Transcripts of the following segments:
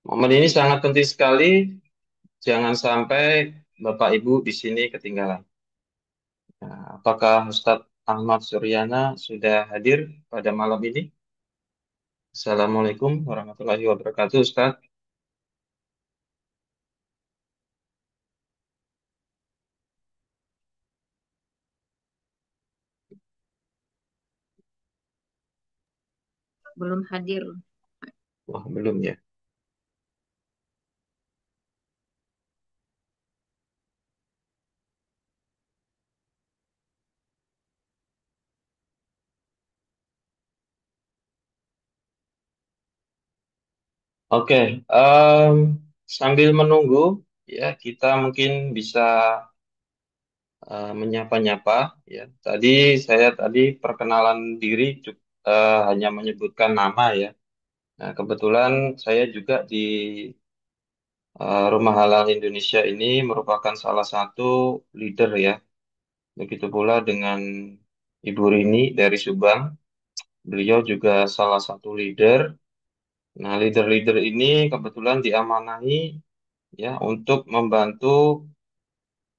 Momen ini sangat penting sekali. Jangan sampai Bapak Ibu di sini ketinggalan. Nah, apakah Ustadz Ahmad Suryana sudah hadir pada malam ini? Assalamualaikum warahmatullahi wabarakatuh, Ustadz. Belum hadir. Wah, belum ya. Oke, em, sambil menunggu, ya kita mungkin bisa menyapa-nyapa. Ya, saya tadi perkenalan diri hanya menyebutkan nama ya. Nah, kebetulan saya juga di Rumah Halal Indonesia ini merupakan salah satu leader ya. Begitu pula dengan Ibu Rini dari Subang. Beliau juga salah satu leader. Nah, leader-leader ini kebetulan diamanahi ya untuk membantu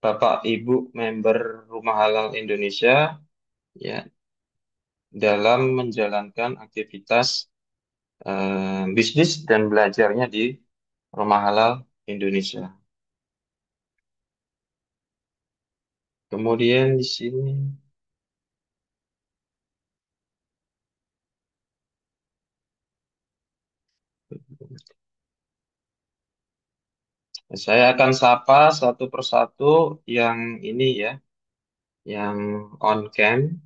Bapak Ibu member Rumah Halal Indonesia ya dalam menjalankan aktivitas bisnis dan belajarnya di Rumah Halal Indonesia. Kemudian di sini saya akan sapa satu persatu yang ini ya, yang on cam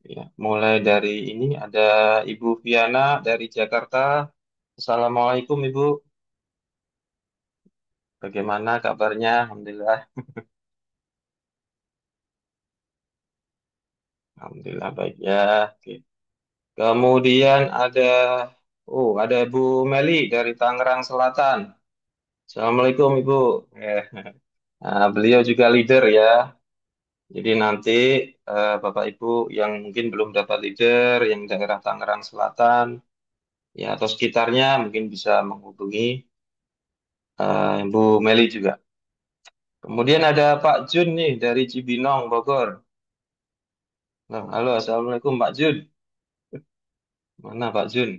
ya. Mulai dari ini ada Ibu Viana dari Jakarta. Assalamualaikum Ibu, bagaimana kabarnya? Alhamdulillah, Alhamdulillah baik ya. Oke. Kemudian ada Bu Meli dari Tangerang Selatan. Assalamualaikum Ibu. Eh, beliau juga leader ya. Jadi nanti Bapak Ibu yang mungkin belum dapat leader, yang daerah Tangerang Selatan, ya atau sekitarnya mungkin bisa menghubungi Bu Meli juga. Kemudian ada Pak Jun nih dari Cibinong, Bogor. Nah, halo, Assalamualaikum Pak Jun. Mana Pak Jun?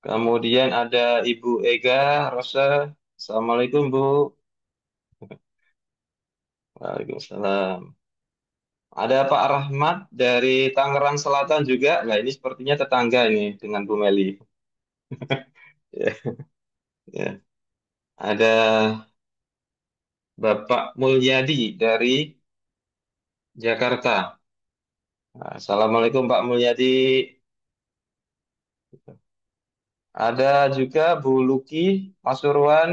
Kemudian ada Ibu Ega Rosa. Assalamualaikum Bu. Waalaikumsalam. Ada Pak Rahmat dari Tangerang Selatan juga. Nah, ini sepertinya tetangga ini dengan Bu Meli. Ya, ya. Ada Bapak Mulyadi dari Jakarta. Assalamualaikum Pak Mulyadi. Ada juga Bu Luki Pasuruan.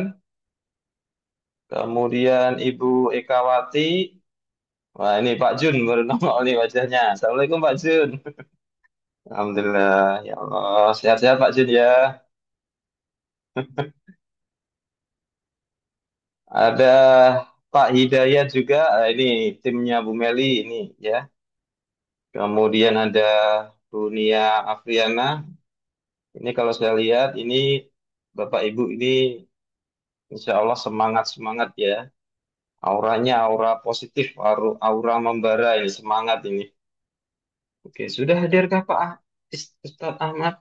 Kemudian Ibu Ekawati. Wah, ini Pak Jun baru nongol nih wajahnya. Assalamualaikum Pak Jun. Alhamdulillah, ya Allah. Sehat-sehat Pak Jun ya. Ada Pak Hidayat juga. Ini timnya Bu Meli ini ya. Kemudian ada Bu Nia Afriana. Ini kalau saya lihat ini Bapak Ibu ini insya Allah semangat-semangat ya. Auranya aura positif, aura membara ini semangat ini. Oke, sudah hadirkah Pak Ustadz Ahmad?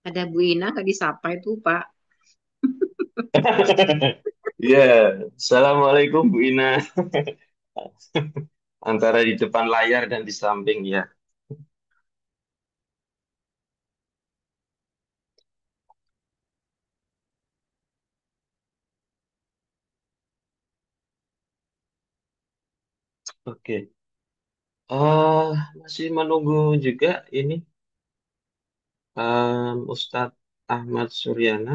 Ada Bu Ina nggak disapa itu Pak. Ya, Assalamualaikum Bu Ina. Antara di depan layar dan di samping ya. Oke. Masih menunggu juga ini Ustadz Ahmad Suryana.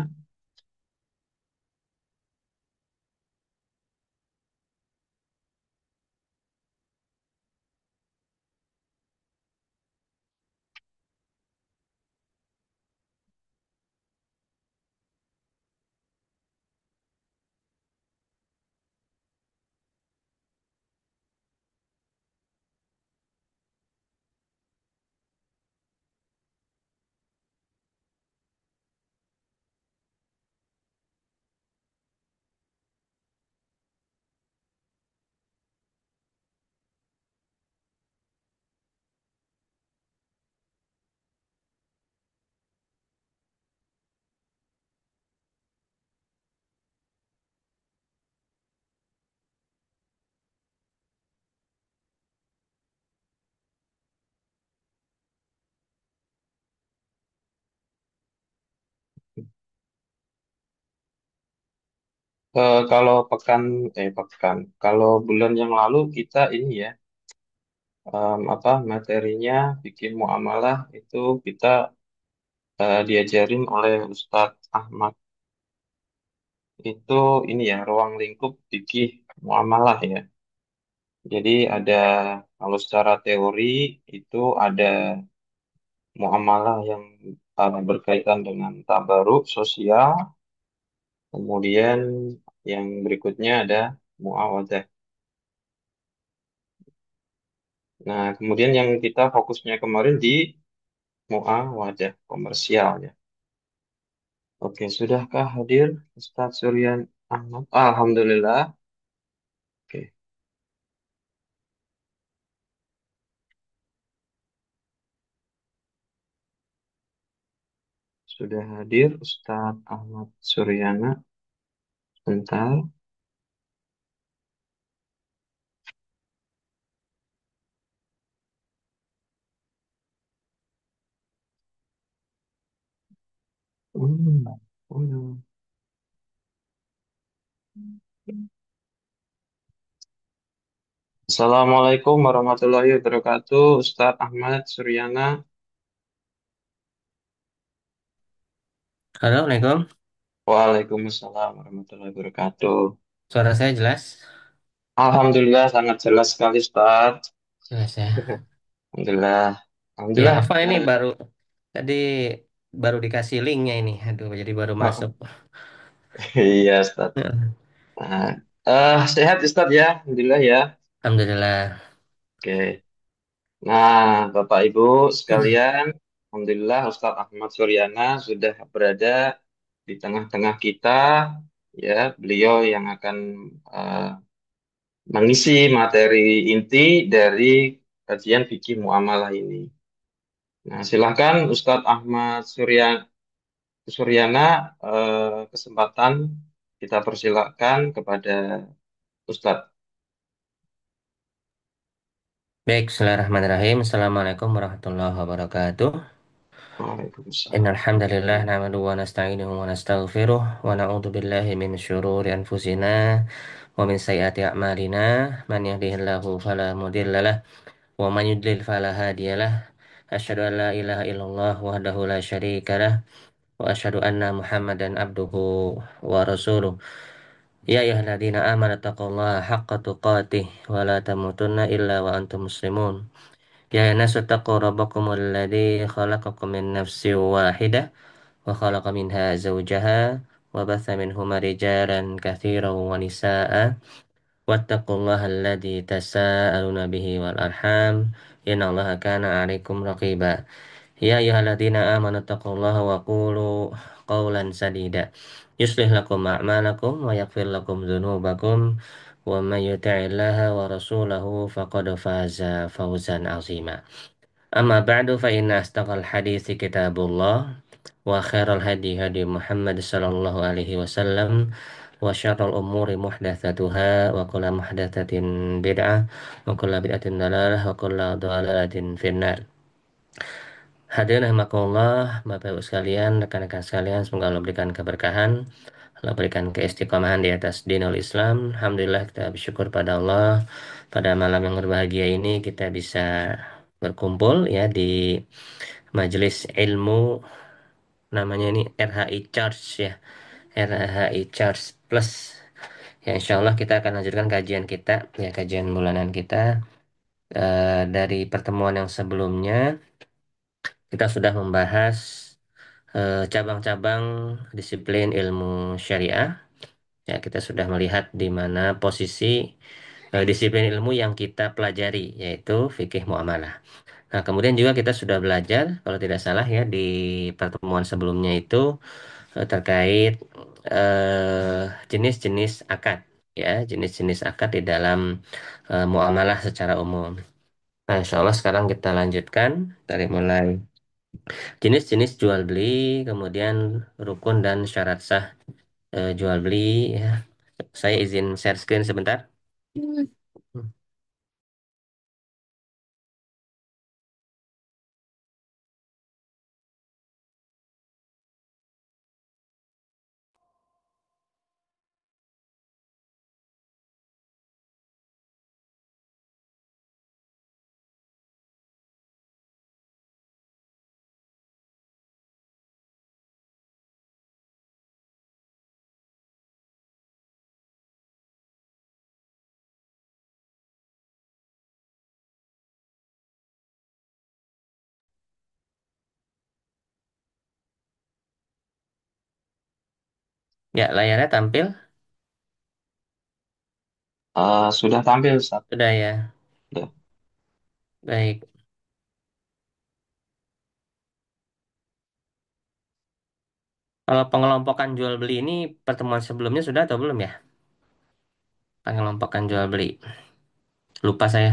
Kalau pekan, kalau bulan yang lalu kita ini ya, apa materinya bikin muamalah itu kita diajarin oleh Ustadz Ahmad itu ini ya ruang lingkup fikih muamalah ya. Jadi ada kalau secara teori itu ada muamalah yang berkaitan dengan tabaruk sosial, kemudian yang berikutnya ada muawadah. Nah, kemudian yang kita fokusnya kemarin di muawadah komersial ya. Oke, sudahkah hadir Ustadz Suryan Ahmad? Alhamdulillah. Oke, sudah hadir Ustadz Ahmad Suryana. Bentar. Hmm. Hmm. Assalamualaikum warahmatullahi wabarakatuh, Ustadz Ahmad Suryana. Halo, Assalamualaikum. Waalaikumsalam warahmatullahi wabarakatuh. Suara saya jelas? Alhamdulillah sangat jelas sekali, Ustadz. Jelas ya. Alhamdulillah. Ya, Alhamdulillah. apa ini tadi baru dikasih linknya ini. Aduh, jadi baru masuk. Iya, Ustadz. Nah, sehat, Ustadz ya. Alhamdulillah ya. Alhamdulillah. Oke. Nah, Bapak Ibu sekalian, Alhamdulillah Ustadz Ahmad Suryana sudah berada di tengah-tengah kita. Ya, beliau yang akan eh, mengisi materi inti dari kajian fikih muamalah ini. Nah, silakan Ustadz Ahmad Suryana, kesempatan kita persilakan kepada Ustadz. Baik, Bismillahirrahmanirrahim. Assalamualaikum warahmatullahi wabarakatuh. Waalaikumsalam. Innal hamdalillah nahmaduhu wa nasta'inuhu wa nastaghfiruh wa na'udzu billahi min syururi anfusina wa min sayyiati a'malina. Man yahdihillahu fala mudhillalah wa man yudlil fala hadiyalah. Asyhadu an la ilaha illallah wahdahu la syarikalah wa asyhadu anna Muhammadan abduhu wa rasuluh. Ya ayyuhalladzina amanu taqullaha haqqa tuqatih wa la tamutunna illa wa antum muslimun. Ya nasu taqu rabbakumul ladzi khalaqakum min nafsin wahidah wa khalaqa minha zawjaha wa batha minhuma rijalan katsiran wa nisaa'a wattaqullaha alladzi tasaaluna bihi wal arham innallaha kana 'alaikum raqiba. Ya ayyuhalladzina amanu taqullaha wa qulu qawlan sadida yuslih lakum a'malakum wa yaghfir lakum dzunubakum wa may yuti'illaha wa rasulahu faqad faza fawzan 'azima. Amma ba'du fa inna astaqal hadithi kitabullah wa khairal hadi hadi Muhammad sallallahu alaihi wasallam wa syarrul umuri muhdatsatuha wa kullu muhdatsatin bid'ah wa kullu bid'atin dalalah wa kullu dalalatin finnar. Hadirin rahimakumullah, Bapak Ibu sekalian, rekan-rekan sekalian, semoga Allah berikan keberkahan, Allah berikan keistiqomahan di atas dinul Islam. Alhamdulillah kita bersyukur pada Allah. Pada malam yang berbahagia ini kita bisa berkumpul ya di majelis ilmu, namanya ini RHI Charge ya. RHI Charge Plus. Ya, insya Allah kita akan lanjutkan kajian kita, ya kajian bulanan kita dari pertemuan yang sebelumnya. Kita sudah membahas cabang-cabang disiplin ilmu syariah. Ya, kita sudah melihat di mana posisi disiplin ilmu yang kita pelajari, yaitu fikih muamalah. Nah, kemudian juga kita sudah belajar, kalau tidak salah ya, di pertemuan sebelumnya itu terkait jenis-jenis akad, ya, jenis-jenis akad di dalam muamalah secara umum. Nah, insya Allah sekarang kita lanjutkan dari mulai jenis-jenis jual beli, kemudian rukun dan syarat sah jual beli ya. Saya izin share screen sebentar. Ya, layarnya tampil. Sudah tampil, Ustaz. Sudah ya. Sudah. Baik. Kalau pengelompokan jual beli ini pertemuan sebelumnya sudah atau belum ya? Pengelompokan jual beli. Lupa saya.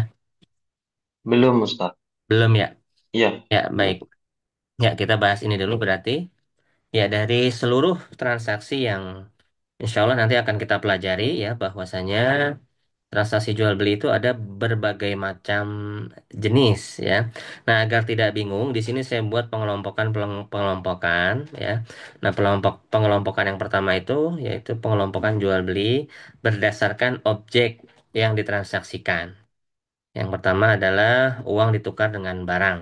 Belum, Ustaz. Belum ya? Iya, Ya, baik. belum. Ya, kita bahas ini dulu berarti. Ya, dari seluruh transaksi yang insya Allah nanti akan kita pelajari ya, bahwasanya transaksi jual beli itu ada berbagai macam jenis ya. Nah, agar tidak bingung, di sini saya buat pengelompokan ya. Nah, pengelompokan yang pertama itu yaitu pengelompokan jual beli berdasarkan objek yang ditransaksikan. Yang pertama adalah uang ditukar dengan barang.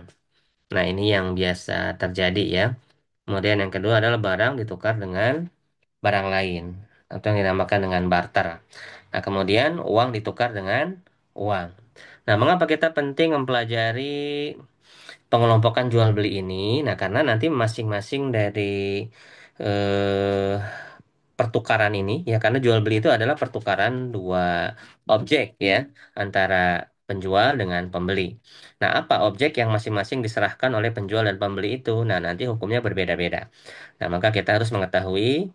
Nah, ini yang biasa terjadi ya. Kemudian yang kedua adalah barang ditukar dengan barang lain atau yang dinamakan dengan barter. Nah, kemudian uang ditukar dengan uang. Nah, mengapa kita penting mempelajari pengelompokan jual beli ini? Nah, karena nanti masing-masing dari eh, pertukaran ini, ya karena jual beli itu adalah pertukaran dua objek ya, antara penjual dengan pembeli. Nah, apa objek yang masing-masing diserahkan oleh penjual dan pembeli itu? Nah, nanti hukumnya berbeda-beda. Nah, maka kita harus mengetahui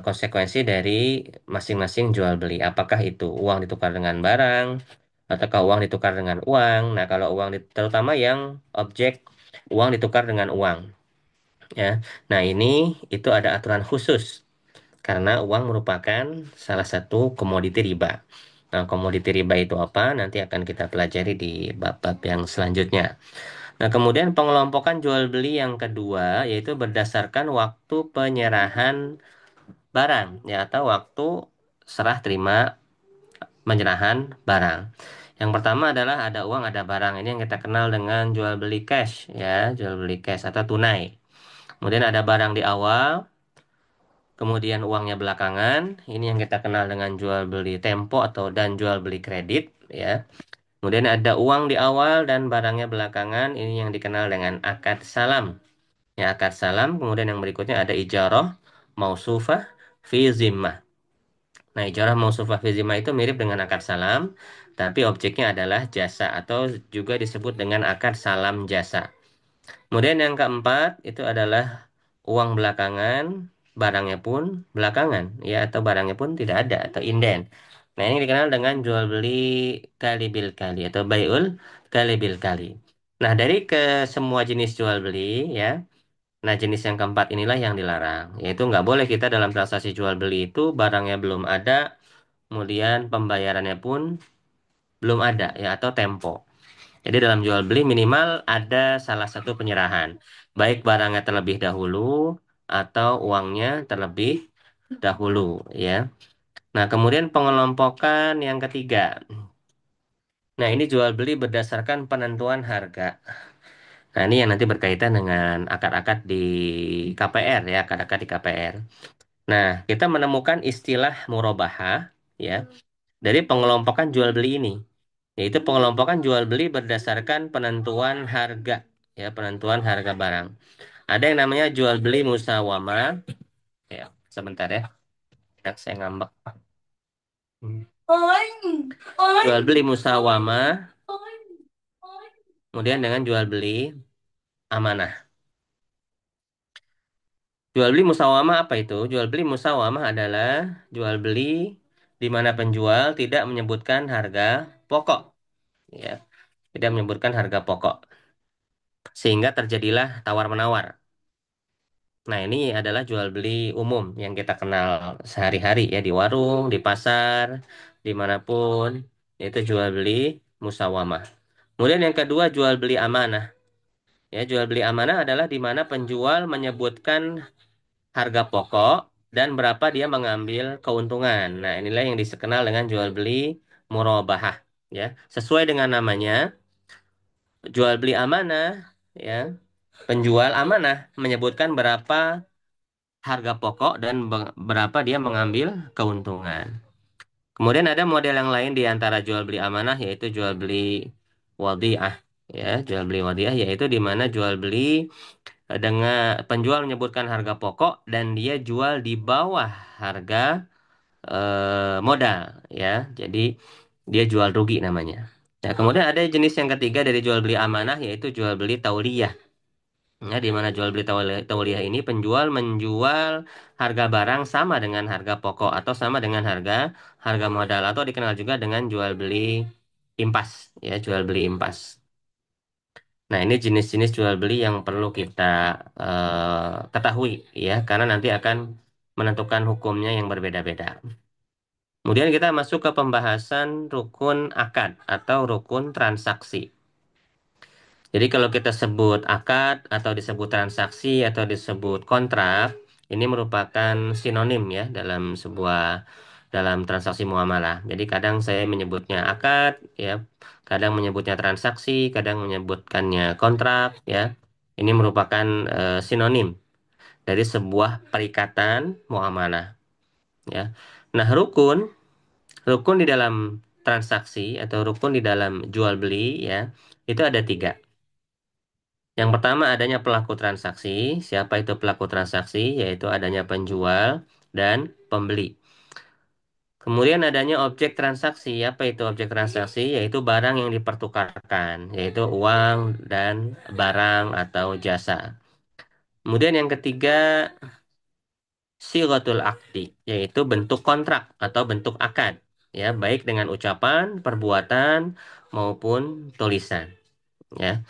konsekuensi dari masing-masing jual beli. Apakah itu uang ditukar dengan barang, ataukah uang ditukar dengan uang? Nah, kalau terutama yang objek uang ditukar dengan uang, ya. Nah, ini itu ada aturan khusus karena uang merupakan salah satu komoditi riba. Nah, komoditi riba itu apa? Nanti akan kita pelajari di bab-bab yang selanjutnya. Nah, kemudian pengelompokan jual beli yang kedua yaitu berdasarkan waktu penyerahan barang ya atau waktu serah terima penyerahan barang. Yang pertama adalah ada uang, ada barang. Ini yang kita kenal dengan jual beli cash ya, jual beli cash atau tunai. Kemudian ada barang di awal, kemudian uangnya belakangan. Ini yang kita kenal dengan jual beli tempo atau dan jual beli kredit ya. Kemudian ada uang di awal dan barangnya belakangan. Ini yang dikenal dengan akad salam. Ya, akad salam. Kemudian yang berikutnya ada ijarah mausufah fi zimmah. Nah, ijarah mausufah fi zimmah itu mirip dengan akad salam, tapi objeknya adalah jasa atau juga disebut dengan akad salam jasa. Kemudian yang keempat itu adalah uang belakangan, barangnya pun belakangan, ya atau barangnya pun tidak ada atau inden. Nah, ini dikenal dengan jual beli kali bil kali atau baiul kali bil kali. Nah, dari ke semua jenis jual beli, ya. Nah, jenis yang keempat inilah yang dilarang, yaitu nggak boleh kita dalam transaksi jual beli itu barangnya belum ada, kemudian pembayarannya pun belum ada, ya atau tempo. Jadi dalam jual beli minimal ada salah satu penyerahan, baik barangnya terlebih dahulu atau uangnya terlebih dahulu, ya. Nah, kemudian pengelompokan yang ketiga. Nah, ini jual beli berdasarkan penentuan harga. Nah, ini yang nanti berkaitan dengan akad-akad di KPR ya, akad-akad di KPR. Nah, kita menemukan istilah murabahah ya dari pengelompokan jual beli ini, yaitu pengelompokan jual beli berdasarkan penentuan harga ya, penentuan harga barang. Ada yang namanya jual beli musawamah ya. Sebentar ya, saya ngambek. Jual beli musawamah, kemudian dengan jual beli amanah. Jual beli musawamah apa itu? Jual beli musawamah adalah jual beli di mana penjual tidak menyebutkan harga pokok, ya, tidak menyebutkan harga pokok, sehingga terjadilah tawar-menawar. Nah, ini adalah jual beli umum yang kita kenal sehari-hari ya di warung, di pasar, dimanapun, itu jual beli musawamah. Kemudian yang kedua jual beli amanah. Ya, jual beli amanah adalah di mana penjual menyebutkan harga pokok dan berapa dia mengambil keuntungan. Nah, inilah yang dikenal dengan jual beli murabahah. Ya, sesuai dengan namanya, jual beli amanah. Ya, penjual amanah menyebutkan berapa harga pokok dan berapa dia mengambil keuntungan. Kemudian ada model yang lain di antara jual beli amanah yaitu jual beli wadiah. Ya, jual beli wadiah yaitu di mana jual beli dengan penjual menyebutkan harga pokok dan dia jual di bawah harga modal ya. Jadi dia jual rugi namanya. Nah, kemudian ada jenis yang ketiga dari jual beli amanah yaitu jual beli tauliyah. Ya, di mana jual beli tauliyah ini penjual menjual harga barang sama dengan harga pokok atau sama dengan harga harga modal atau dikenal juga dengan jual beli impas ya, jual beli impas. Nah, ini jenis-jenis jual beli yang perlu kita ketahui ya, karena nanti akan menentukan hukumnya yang berbeda-beda. Kemudian kita masuk ke pembahasan rukun akad atau rukun transaksi. Jadi kalau kita sebut akad atau disebut transaksi atau disebut kontrak, ini merupakan sinonim ya dalam transaksi muamalah. Jadi kadang saya menyebutnya akad ya, kadang menyebutnya transaksi, kadang menyebutkannya kontrak ya. Ini merupakan sinonim dari sebuah perikatan muamalah ya. Nah, rukun di dalam transaksi atau rukun di dalam jual beli ya, itu ada tiga. Yang pertama adanya pelaku transaksi. Siapa itu pelaku transaksi? Yaitu adanya penjual dan pembeli. Kemudian adanya objek transaksi. Apa itu objek transaksi? Yaitu barang yang dipertukarkan, yaitu uang dan barang atau jasa. Kemudian yang ketiga, sigotul akdi, yaitu bentuk kontrak atau bentuk akad. Ya, baik dengan ucapan, perbuatan, maupun tulisan. Ya.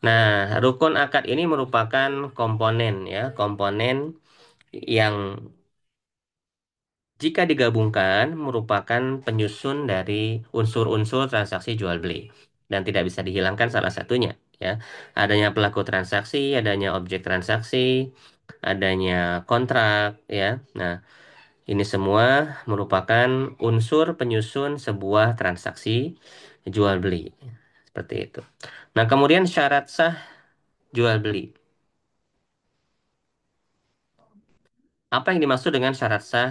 Nah, rukun akad ini merupakan komponen ya, komponen yang jika digabungkan merupakan penyusun dari unsur-unsur transaksi jual beli dan tidak bisa dihilangkan salah satunya ya. Adanya pelaku transaksi, adanya objek transaksi, adanya kontrak ya. Nah, ini semua merupakan unsur penyusun sebuah transaksi jual beli. Seperti itu. Nah, kemudian syarat sah jual beli. Apa yang dimaksud dengan syarat sah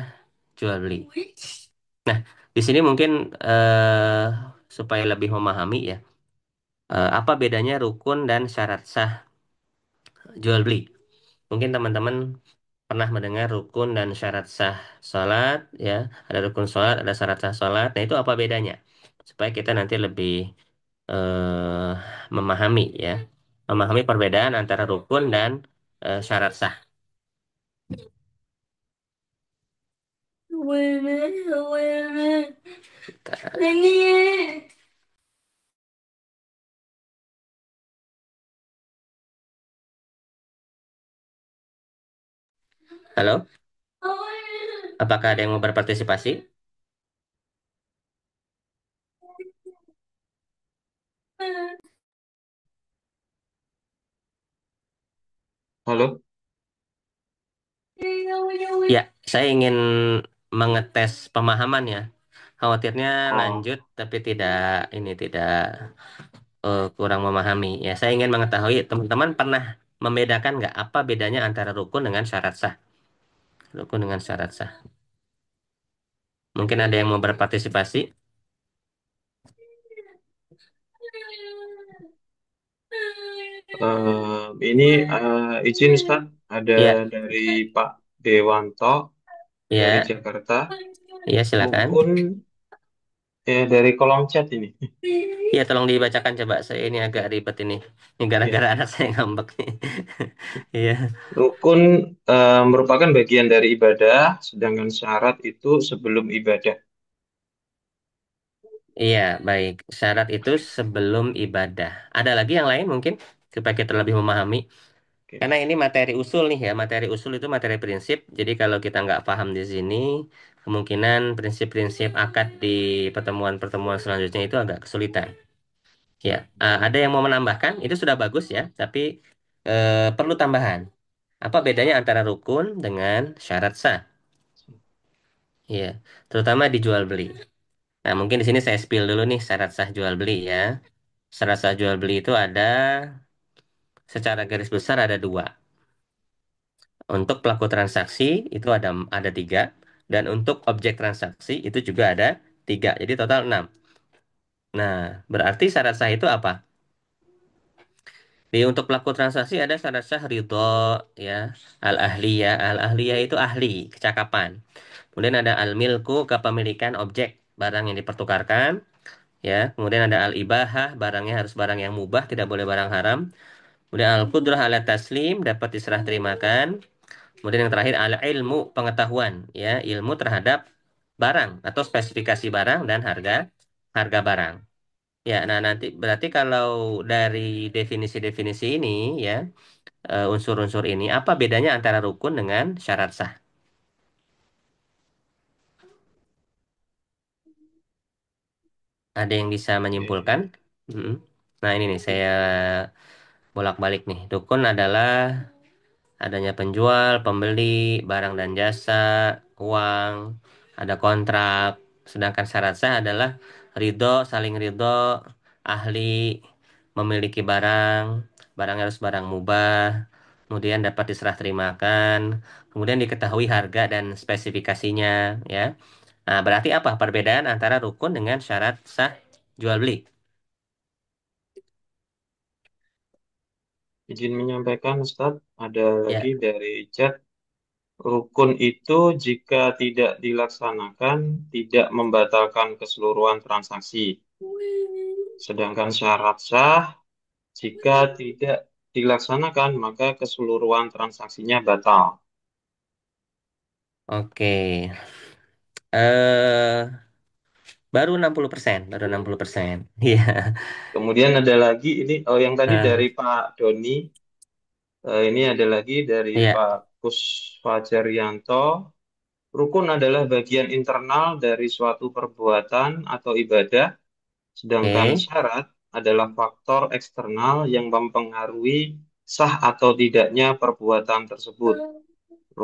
jual beli? Nah, di sini mungkin supaya lebih memahami ya, apa bedanya rukun dan syarat sah jual beli? Mungkin teman-teman pernah mendengar rukun dan syarat sah salat, ya. Ada rukun salat, ada syarat sah salat. Nah, itu apa bedanya? Supaya kita nanti lebih eh, memahami ya, memahami perbedaan antara rukun dan syarat sah. Halo, apakah ada yang mau berpartisipasi? Halo? Ya, saya ingin mengetes pemahaman ya. Khawatirnya Oh, lanjut tapi tidak kurang memahami. Ya, saya ingin mengetahui teman-teman pernah membedakan nggak apa bedanya antara rukun dengan syarat sah? Rukun dengan syarat sah. Mungkin ada yang mau berpartisipasi? ini izin Ustaz, ada Iya, dari Pak Dewanto dari iya, Jakarta. iya silakan. Rukun dari kolom chat ini. Iya, tolong dibacakan coba. Saya ini agak ribet ini. Ini gara-gara Ya. anak saya ngambek nih. Iya, Rukun merupakan bagian dari ibadah, sedangkan syarat itu sebelum ibadah. iya, baik. Syarat itu sebelum ibadah. Ada lagi yang lain mungkin supaya kita lebih memahami. Oke. Karena ini materi usul nih ya, materi usul itu materi prinsip. Jadi kalau kita nggak paham di sini, kemungkinan prinsip-prinsip akad di pertemuan-pertemuan selanjutnya itu agak kesulitan. Ya, ada yang mau menambahkan? Itu sudah bagus ya, tapi perlu tambahan. Apa bedanya antara rukun dengan syarat sah? Ya, terutama dijual beli. Nah, mungkin di sini saya spill dulu nih syarat sah jual beli ya. Syarat sah jual beli itu ada secara garis besar ada dua. Untuk pelaku transaksi itu ada tiga, dan untuk objek transaksi itu juga ada tiga. Jadi total enam. Nah, berarti syarat sah itu apa? Untuk pelaku transaksi ada syarat sah ridho, ya, al-ahliyah. Al-ahliyah itu ahli, kecakapan. Kemudian ada al-milku, kepemilikan objek, barang yang dipertukarkan, ya. Kemudian ada al-ibahah, barangnya harus barang yang mubah, tidak boleh barang haram. Kemudian al-qudrah ala taslim, dapat diserah terimakan. Kemudian yang terakhir al-ilmu, pengetahuan, ya, ilmu terhadap barang atau spesifikasi barang dan harga harga barang. Ya, nah nanti berarti kalau dari definisi-definisi ini, ya, unsur-unsur ini, apa bedanya antara rukun dengan syarat sah? Ada yang bisa menyimpulkan? Oke. Mm. Nah, ini nih saya bolak-balik nih. Rukun adalah adanya penjual, pembeli, barang dan jasa, uang, ada kontrak. Sedangkan syarat sah adalah ridho, saling ridho, ahli, memiliki barang, barang harus barang mubah, kemudian dapat diserah terimakan, kemudian diketahui harga dan spesifikasinya, ya. Nah, berarti apa perbedaan antara rukun dengan syarat sah jual beli? Izin menyampaikan, Ustadz, ada Ya, lagi dari chat. Rukun itu jika tidak dilaksanakan, tidak membatalkan keseluruhan transaksi. Sedangkan syarat sah, jika tidak dilaksanakan, maka keseluruhan transaksinya batal. oke. Eh, baru 60%, baru 60%. Iya. Kemudian ada lagi, ini oh, yang tadi dari Eh, Pak Doni, ini ada lagi dari iya, Pak Kusfajaryanto. Rukun adalah bagian internal dari suatu perbuatan atau ibadah. Sedangkan oke. syarat adalah faktor eksternal yang mempengaruhi sah atau tidaknya perbuatan tersebut.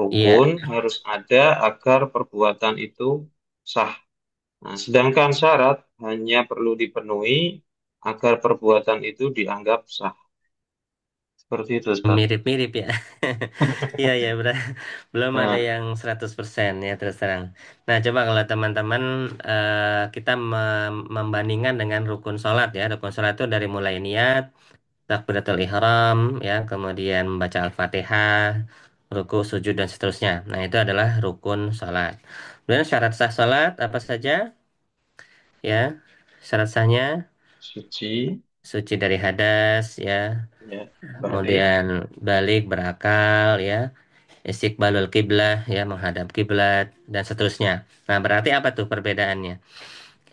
Iya, Rukun harus ada agar perbuatan itu sah. Nah, sedangkan syarat hanya perlu dipenuhi agar perbuatan itu dianggap sah. Seperti itu, Ustaz. mirip-mirip ya. Iya, ya, belum ada Nah, yang 100% ya terus terang. Nah, coba kalau teman-teman kita membandingkan dengan rukun sholat ya. Rukun sholat itu dari mulai niat, takbiratul ihram, ya, kemudian membaca Al-Fatihah, ruku, sujud, dan seterusnya. Nah, itu adalah rukun sholat. Kemudian syarat sah sholat apa saja? Ya, syarat sahnya suci, suci dari hadas, ya, ya, balik. kemudian balik berakal, ya, istiqbalul kiblah, ya, menghadap kiblat, dan seterusnya. Nah, berarti apa tuh perbedaannya?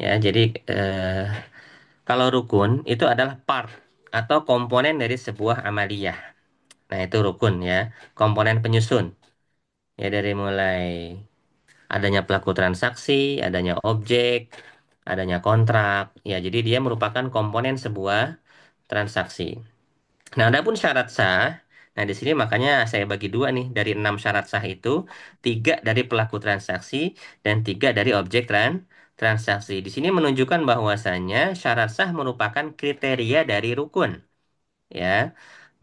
Ya, jadi eh, kalau rukun itu adalah part atau komponen dari sebuah amaliyah. Nah, itu rukun ya, komponen penyusun. Ya, dari mulai adanya pelaku transaksi, adanya objek, adanya kontrak. Ya, jadi dia merupakan komponen sebuah transaksi. Nah, adapun syarat sah, nah di sini makanya saya bagi dua nih, dari 6 syarat sah itu, tiga dari pelaku transaksi dan tiga dari objek transaksi. Di sini menunjukkan bahwasannya syarat sah merupakan kriteria dari rukun, ya.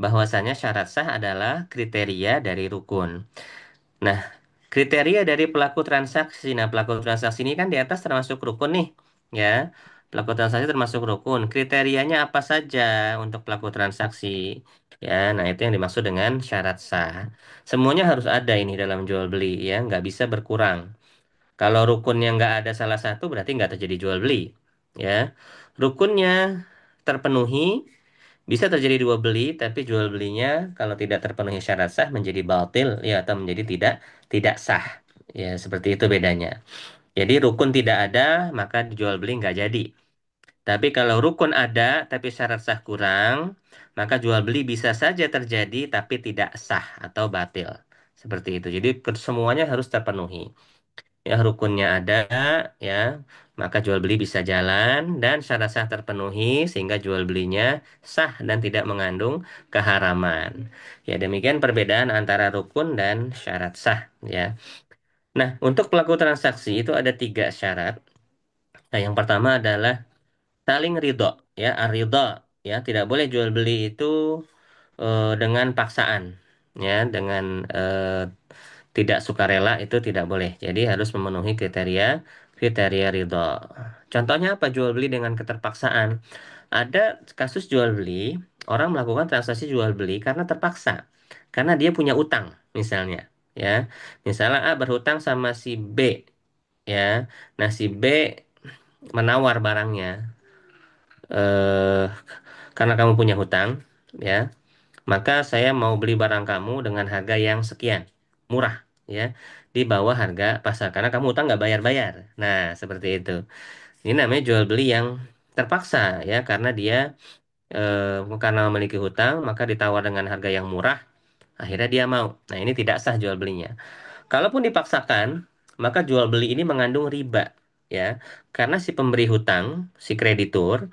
Bahwasanya syarat sah adalah kriteria dari rukun. Nah, kriteria dari pelaku transaksi. Nah, pelaku transaksi ini kan di atas termasuk rukun nih, ya. Pelaku transaksi termasuk rukun. Kriterianya apa saja untuk pelaku transaksi? Ya, nah itu yang dimaksud dengan syarat sah. Semuanya harus ada ini dalam jual beli, ya, nggak bisa berkurang. Kalau rukunnya nggak ada salah satu, berarti nggak terjadi jual beli, ya. Rukunnya terpenuhi, bisa terjadi dua beli, tapi jual belinya kalau tidak terpenuhi syarat sah menjadi batil, ya, atau menjadi tidak sah. Ya, seperti itu bedanya. Jadi rukun tidak ada, maka jual beli nggak jadi. Tapi kalau rukun ada, tapi syarat sah kurang, maka jual beli bisa saja terjadi, tapi tidak sah atau batil. Seperti itu. Jadi semuanya harus terpenuhi. Ya, rukunnya ada, ya, maka jual beli bisa jalan dan syarat sah terpenuhi sehingga jual belinya sah dan tidak mengandung keharaman. Ya, demikian perbedaan antara rukun dan syarat sah, ya. Nah, untuk pelaku transaksi itu ada 3 syarat. Nah, yang pertama adalah saling ridho, ya, ar-ridho, ya, tidak boleh jual beli itu dengan paksaan, ya, dengan tidak sukarela itu tidak boleh. Jadi harus memenuhi kriteria kriteria ridho. Contohnya apa jual beli dengan keterpaksaan? ada kasus jual beli, orang melakukan transaksi jual beli karena terpaksa, karena dia punya utang, misalnya, ya, misalnya A berhutang sama si B, ya, nah si B menawar barangnya, eh, karena kamu punya hutang, ya, maka saya mau beli barang kamu dengan harga yang sekian, murah, ya, di bawah harga pasar, karena kamu hutang nggak bayar-bayar. Nah, seperti itu. Ini namanya jual beli yang terpaksa, ya, karena dia karena memiliki hutang, maka ditawar dengan harga yang murah, akhirnya dia mau. Nah, ini tidak sah jual belinya. Kalaupun dipaksakan, maka jual beli ini mengandung riba, ya, karena si pemberi hutang, si kreditur,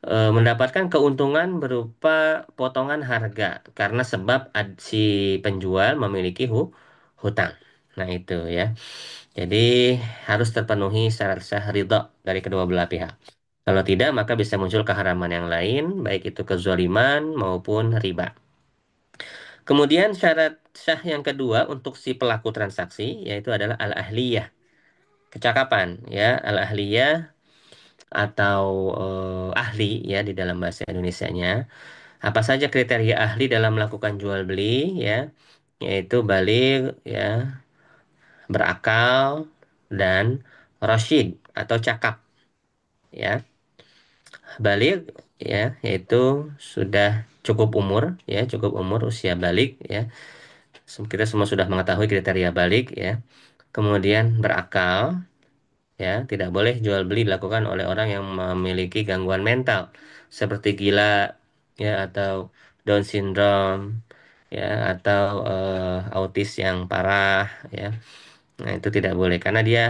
mendapatkan keuntungan berupa potongan harga karena sebab si penjual memiliki hutang. Nah, itu ya. Jadi harus terpenuhi syarat sah ridho dari kedua belah pihak. Kalau tidak, maka bisa muncul keharaman yang lain, baik itu kezaliman maupun riba. Kemudian syarat sah yang kedua untuk si pelaku transaksi yaitu adalah al-ahliyah, kecakapan, ya, al-ahliyah atau ahli, ya, di dalam bahasa Indonesianya. Apa saja kriteria ahli dalam melakukan jual beli, ya, yaitu baligh, ya, berakal, dan rasyid atau cakap, ya. Baligh, ya, yaitu sudah cukup umur, ya, cukup umur, usia baligh, ya. Kita semua sudah mengetahui kriteria baligh, ya. Kemudian berakal, ya, tidak boleh jual beli dilakukan oleh orang yang memiliki gangguan mental seperti gila, ya, atau Down syndrome, ya, atau autis yang parah, ya. Nah, itu tidak boleh karena dia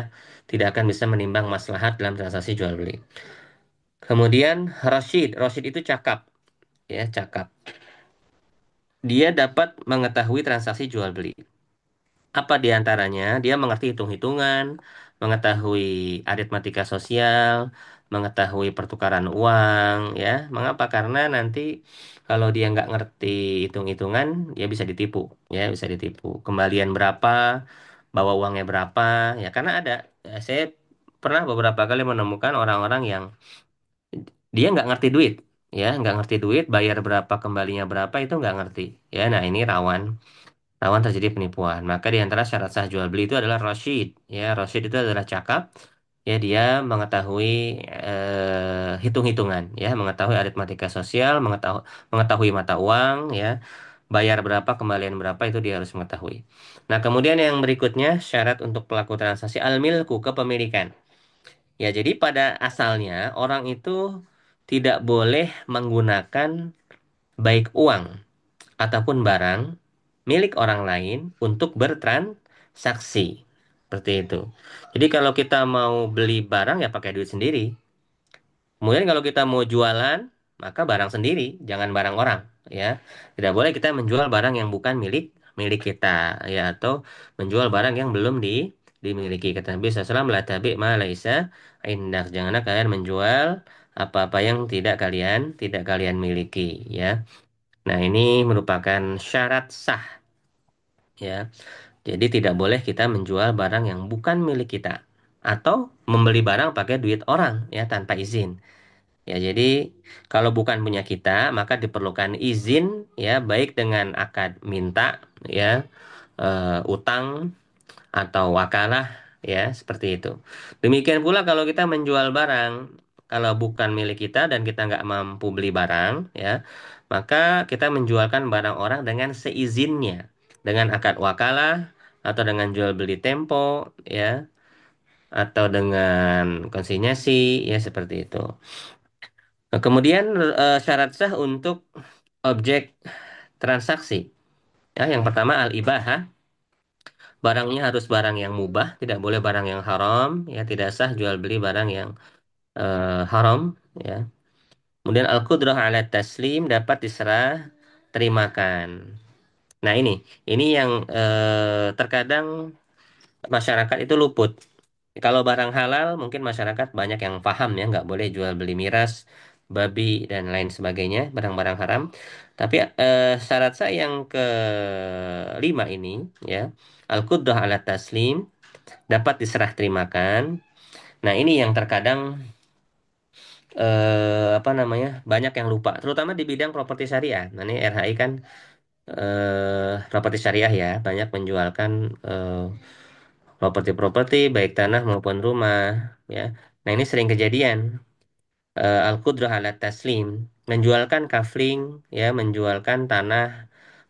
tidak akan bisa menimbang maslahat dalam transaksi jual beli. Kemudian Rashid itu cakap, ya, cakap. Dia dapat mengetahui transaksi jual beli. Apa di antaranya? Dia mengerti hitung-hitungan, mengetahui aritmatika sosial, mengetahui pertukaran uang, ya. Mengapa? Karena nanti kalau dia nggak ngerti hitung-hitungan, ya bisa ditipu, ya, bisa ditipu. Kembalian berapa, bawa uangnya berapa, ya. Karena ada, ya, saya pernah beberapa kali menemukan orang-orang yang dia nggak ngerti duit, ya, nggak ngerti duit, bayar berapa, kembalinya berapa, itu nggak ngerti, ya. Nah, ini rawan terjadi penipuan. Maka di antara syarat sah jual beli itu adalah Rashid. Ya, Rashid itu adalah cakap. Ya, dia mengetahui hitung-hitungan, ya, mengetahui aritmatika sosial, mengetahui mata uang, ya, bayar berapa, kembalian berapa, itu dia harus mengetahui. Nah, kemudian yang berikutnya syarat untuk pelaku transaksi al-milku, kepemilikan. Ya, jadi pada asalnya orang itu tidak boleh menggunakan baik uang ataupun barang milik orang lain untuk bertransaksi. Seperti itu. Jadi kalau kita mau beli barang ya pakai duit sendiri. Kemudian kalau kita mau jualan, maka barang sendiri, jangan barang orang, ya. Tidak boleh kita menjual barang yang bukan milik milik kita, ya, atau menjual barang yang belum dimiliki. Kata Nabi SAW, la tabi' ma laisa indak. Janganlah kalian menjual apa-apa yang tidak kalian miliki, ya. Nah, ini merupakan syarat sah, ya. Jadi tidak boleh kita menjual barang yang bukan milik kita atau membeli barang pakai duit orang, ya, tanpa izin. Ya, jadi kalau bukan punya kita, maka diperlukan izin, ya, baik dengan akad minta, ya, utang atau wakalah, ya, seperti itu. Demikian pula kalau kita menjual barang, kalau bukan milik kita dan kita nggak mampu beli barang, ya, maka kita menjualkan barang orang dengan seizinnya, dengan akad wakalah atau dengan jual beli tempo, ya, atau dengan konsinyasi, ya, seperti itu. Nah, kemudian syarat sah untuk objek transaksi. Ya, yang pertama al-ibahah, barangnya harus barang yang mubah, tidak boleh barang yang haram, ya, tidak sah jual beli barang yang haram, ya. Kemudian al-qudrah ala taslim, dapat diserah terimakan. Nah, ini yang terkadang masyarakat itu luput. Kalau barang halal mungkin masyarakat banyak yang paham, ya, nggak boleh jual beli miras, babi, dan lain sebagainya, barang-barang haram. Tapi syarat saya yang kelima ini, ya, al-qudrah ala taslim, dapat diserah terimakan. Nah, ini yang terkadang apa namanya, banyak yang lupa, terutama di bidang properti syariah. Nah, ini RHI kan properti syariah ya, banyak menjualkan eh, properti-properti baik tanah maupun rumah ya. Nah, ini sering kejadian al-qudrah ala taslim, menjualkan kafling ya, menjualkan tanah,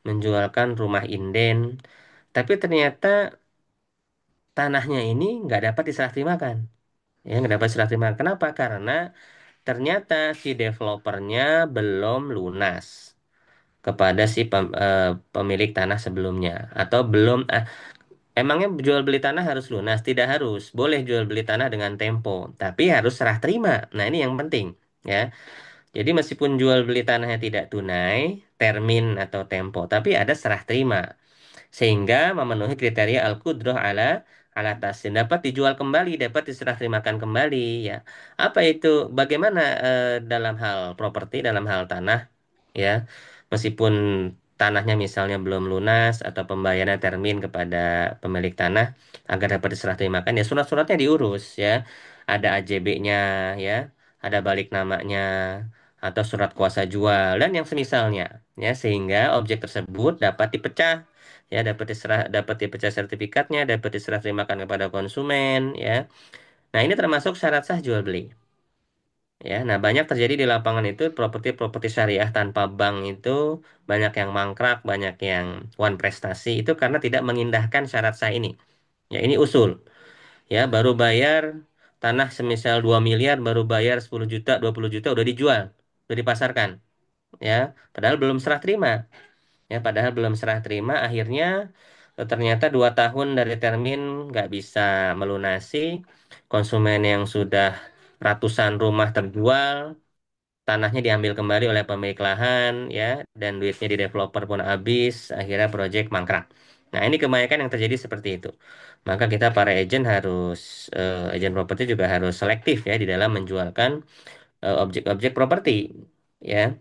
menjualkan rumah inden, tapi ternyata tanahnya ini nggak dapat diserah terimakan. Ya, nggak dapat diserah terimakan. Kenapa? Karena ternyata si developernya belum lunas kepada si pemilik tanah sebelumnya, atau belum emangnya jual beli tanah harus lunas? Tidak harus. Boleh jual beli tanah dengan tempo, tapi harus serah terima. Nah, ini yang penting ya. Jadi meskipun jual beli tanahnya tidak tunai, termin atau tempo, tapi ada serah terima sehingga memenuhi kriteria al-qudrah ala taslim, dapat dijual kembali, dapat diserah terimakan kembali ya. Apa itu? Bagaimana dalam hal properti, dalam hal tanah ya, meskipun tanahnya misalnya belum lunas atau pembayaran termin kepada pemilik tanah agar dapat diserah terimakan, ya surat-suratnya diurus ya, ada AJB-nya ya, ada balik namanya atau surat kuasa jual dan yang semisalnya ya, sehingga objek tersebut dapat dipecah ya, dapat dipecah sertifikatnya, dapat diserah terimakan kepada konsumen ya. Nah, ini termasuk syarat sah jual beli. Ya, nah banyak terjadi di lapangan itu properti-properti syariah tanpa bank itu banyak yang mangkrak, banyak yang one prestasi itu karena tidak mengindahkan syarat sah ini. Ya, ini usul. Ya, baru bayar tanah semisal 2 miliar, baru bayar 10 juta, 20 juta udah dijual, udah dipasarkan. Ya, padahal belum serah terima. Ya, padahal belum serah terima, akhirnya ternyata 2 tahun dari termin nggak bisa melunasi, konsumen yang sudah ratusan rumah terjual, tanahnya diambil kembali oleh pemilik lahan ya, dan duitnya di developer pun habis, akhirnya proyek mangkrak. Nah, ini kebanyakan yang terjadi seperti itu. Maka kita para agent harus agent properti juga harus selektif ya di dalam menjualkan objek-objek properti ya.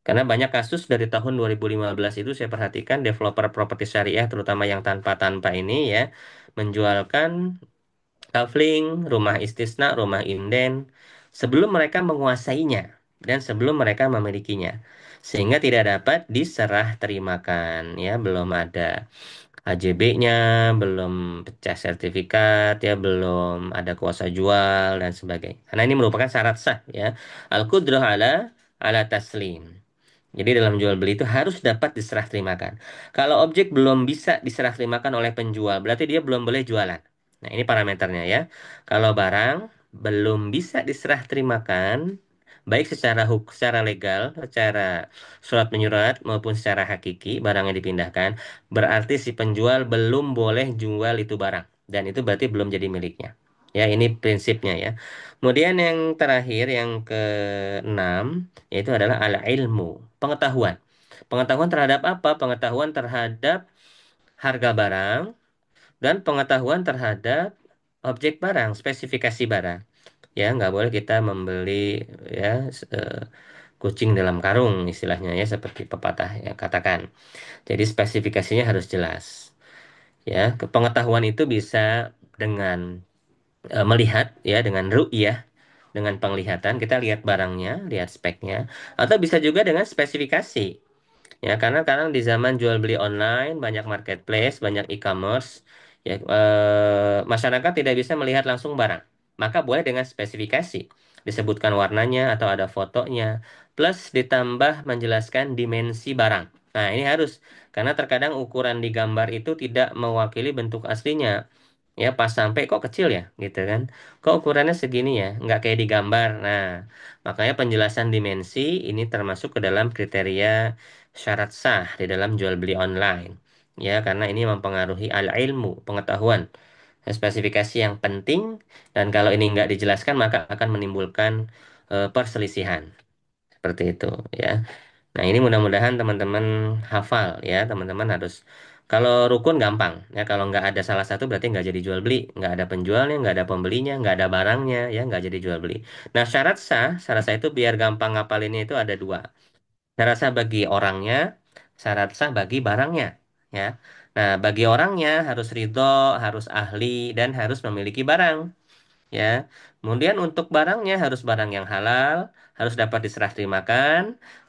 Karena banyak kasus dari tahun 2015 itu saya perhatikan developer properti syariah terutama yang tanpa-tanpa ini ya, menjualkan kafling, rumah istisna, rumah inden sebelum mereka menguasainya dan sebelum mereka memilikinya. Sehingga tidak dapat diserah terimakan ya, belum ada HJB-nya, belum pecah sertifikat ya, belum ada kuasa jual dan sebagainya. Karena ini merupakan syarat sah ya. Al-qudrah ala taslim. Jadi dalam jual beli itu harus dapat diserah terimakan. Kalau objek belum bisa diserah terimakan oleh penjual, berarti dia belum boleh jualan. Nah, ini parameternya ya. Kalau barang belum bisa diserah terimakan, baik secara legal, secara surat menyurat maupun secara hakiki, barangnya dipindahkan, berarti si penjual belum boleh jual itu barang. Dan itu berarti belum jadi miliknya. Ya, ini prinsipnya ya. Kemudian yang terakhir, yang keenam, yaitu adalah ala ilmu, pengetahuan. Pengetahuan terhadap apa? Pengetahuan terhadap harga barang dan pengetahuan terhadap objek barang, spesifikasi barang. Ya, nggak boleh kita membeli ya kucing dalam karung istilahnya ya, seperti pepatah ya katakan. Jadi spesifikasinya harus jelas. Ya, pengetahuan itu bisa dengan melihat ya, dengan ru'yah, dengan penglihatan kita lihat barangnya, lihat speknya, atau bisa juga dengan spesifikasi. Ya, karena kadang di zaman jual beli online, banyak marketplace, banyak e-commerce, ya masyarakat tidak bisa melihat langsung barang. Maka boleh dengan spesifikasi, disebutkan warnanya atau ada fotonya, plus ditambah menjelaskan dimensi barang. Nah, ini harus, karena terkadang ukuran di gambar itu tidak mewakili bentuk aslinya. Ya, pas sampai kok kecil ya, gitu kan? Kok ukurannya segini ya, nggak kayak di gambar. Nah, makanya penjelasan dimensi ini termasuk ke dalam kriteria syarat sah di dalam jual beli online. Ya, karena ini mempengaruhi al-ilmu, pengetahuan, spesifikasi yang penting, dan kalau ini nggak dijelaskan maka akan menimbulkan perselisihan. Seperti itu ya. Nah, ini mudah-mudahan teman-teman hafal ya. Teman-teman harus, kalau rukun gampang ya. Kalau nggak ada salah satu berarti nggak jadi jual beli, nggak ada penjualnya, nggak ada pembelinya, nggak ada barangnya ya, nggak jadi jual beli. Nah, syarat sah itu biar gampang ngapalinnya itu ada dua. Syarat sah bagi orangnya, syarat sah bagi barangnya ya. Nah, bagi orangnya harus ridho, harus ahli, dan harus memiliki barang ya. Kemudian untuk barangnya harus barang yang halal, harus dapat diserah terimakan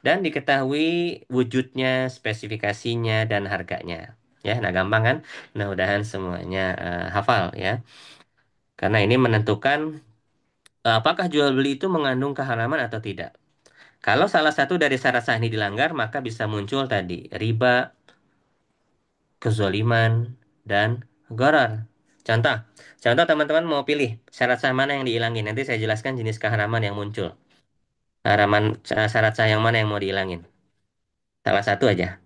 dan diketahui wujudnya, spesifikasinya dan harganya. Ya, nah gampang kan? Mudah-mudahan semuanya hafal ya. Karena ini menentukan apakah jual beli itu mengandung keharaman atau tidak. Kalau salah satu dari syarat sah ini dilanggar, maka bisa muncul tadi riba, kezoliman, dan gharar. Contoh, contoh teman-teman mau pilih syarat sah mana yang dihilangin. Nanti saya jelaskan jenis keharaman yang muncul. Haraman syarat sah yang mana yang mau dihilangin? Salah satu aja.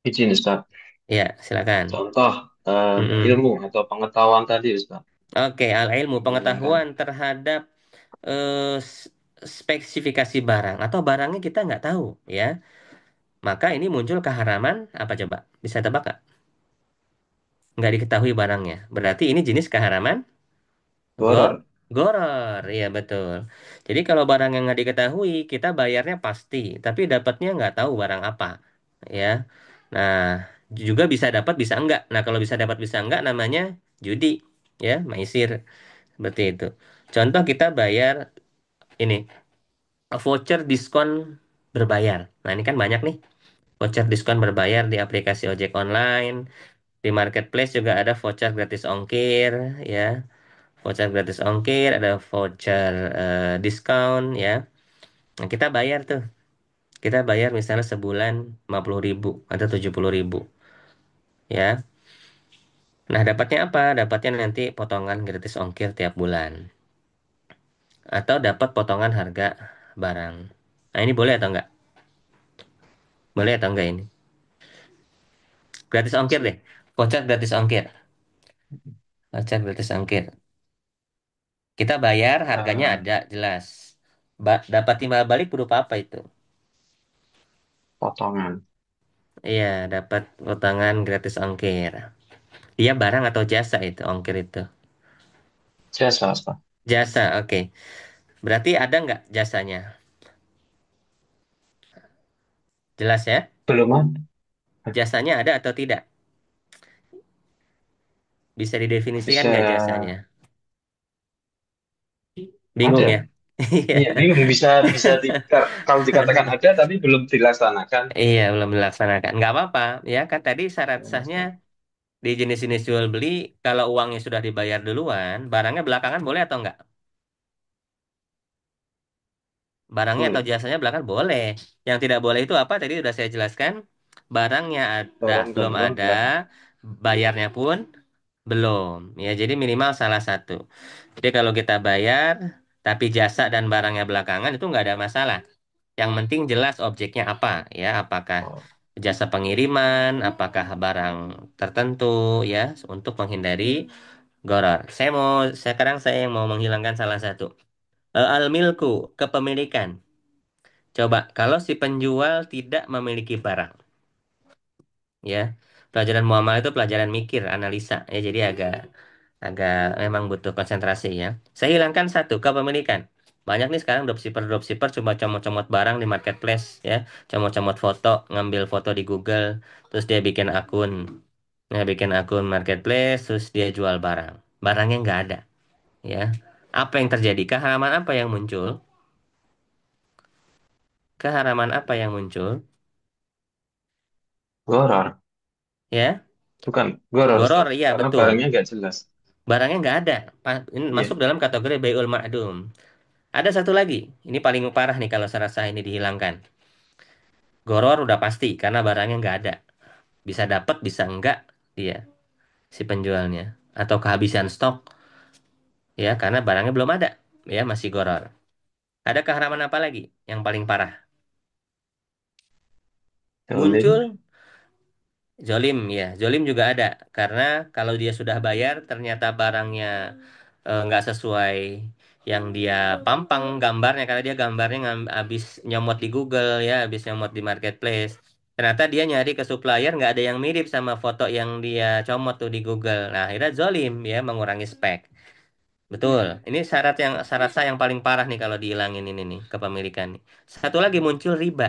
Izin, Ustaz. Ya, silakan. Contoh Mm-mm. ilmu atau pengetahuan tadi, Ustaz. Oke, al ilmu Dihilangkan. pengetahuan terhadap spesifikasi barang atau barangnya kita nggak tahu, ya. Maka ini muncul keharaman apa coba? Bisa tebak nggak? Nggak diketahui barangnya. Berarti ini jenis keharaman go Gharar. goror, iya betul. Jadi kalau barang yang nggak diketahui, kita bayarnya pasti, tapi dapatnya nggak tahu barang apa, ya. Nah, juga bisa dapat, bisa enggak. Nah, kalau bisa dapat, bisa enggak, namanya judi, ya, maisir, seperti itu. Contoh kita bayar ini voucher diskon berbayar. Nah, ini kan banyak nih voucher diskon berbayar di aplikasi ojek online, di marketplace juga ada voucher gratis ongkir, ya. Voucher gratis ongkir, ada voucher diskon ya. Nah, kita bayar tuh. Kita bayar misalnya sebulan 50.000 atau 70.000 ya. Nah, dapatnya apa? Dapatnya nanti potongan gratis ongkir tiap bulan. Atau dapat potongan harga barang. Nah, ini boleh atau enggak? Boleh atau enggak ini? Gratis ongkir deh. Voucher gratis ongkir. Voucher gratis ongkir. Kita bayar, harganya Eh, ada, jelas. Dapat timbal balik berupa apa itu? Potongan. Iya, dapat potongan gratis ongkir. Dia barang atau jasa itu, ongkir itu. Jasa, Ustaz. Jasa, oke. Berarti ada nggak jasanya? Jelas ya? Belum ada. Jasanya ada atau tidak? Bisa didefinisikan Bisa nggak jasanya? Bingung ada. ya? Iya, Iya, bingung bisa bisa kalau dikatakan ada tapi belum dilaksanakan. iya belum dilaksanakan. Nggak apa-apa, ya kan tadi syarat Ya, sahnya Ustaz. di jenis-jenis jual beli, kalau uangnya sudah dibayar duluan, barangnya belakangan boleh atau nggak? Barangnya atau Boleh. jasanya belakang boleh. Yang tidak boleh itu apa? Tadi sudah saya jelaskan. Barangnya ada, Barang dan belum uang ada, belakang. bayarnya pun belum. Ya, jadi minimal salah satu. Jadi kalau kita bayar, tapi jasa dan barangnya belakangan itu nggak ada masalah. Yang penting jelas objeknya apa, ya. Apakah Oh, jasa pengiriman, apakah barang tertentu, ya, untuk menghindari gharar. Sekarang saya yang mau menghilangkan salah satu. Al-milku, kepemilikan. Coba, kalau si penjual tidak memiliki barang, ya, pelajaran muamalah itu pelajaran mikir, analisa, ya, jadi agak agak memang butuh konsentrasi ya. Saya hilangkan satu, kepemilikan. Banyak nih sekarang dropshipper coba comot-comot barang di marketplace ya, comot-comot foto, ngambil foto di Google, terus dia bikin akun, bikin akun marketplace, terus dia jual barang. Barangnya nggak ada, ya. Apa yang terjadi? Keharaman apa yang muncul? Keharaman apa yang muncul? gharar. Ya, Bukan gharar, goror, Ustaz. iya Karena betul. barangnya nggak jelas. Barangnya nggak ada. Ini masuk Iya. dalam kategori bai'ul ma'dum. Ada satu lagi. Ini paling parah nih kalau saya rasa ini dihilangkan. Goror udah pasti karena barangnya nggak ada. Bisa dapat, bisa enggak dia si penjualnya. Atau kehabisan stok ya karena barangnya belum ada. Ya masih goror. Ada keharaman apa lagi yang paling parah? Dolim. Muncul zolim ya. Zolim juga ada karena kalau dia sudah bayar ternyata barangnya nggak sesuai yang dia pampang gambarnya karena dia gambarnya habis nyomot di Google ya habis nyomot di marketplace ternyata dia nyari ke supplier nggak ada yang mirip sama foto yang dia comot tuh di Google nah akhirnya zolim ya mengurangi spek betul ini syarat saya yang paling parah nih kalau dihilangin ini nih kepemilikan nih satu lagi muncul riba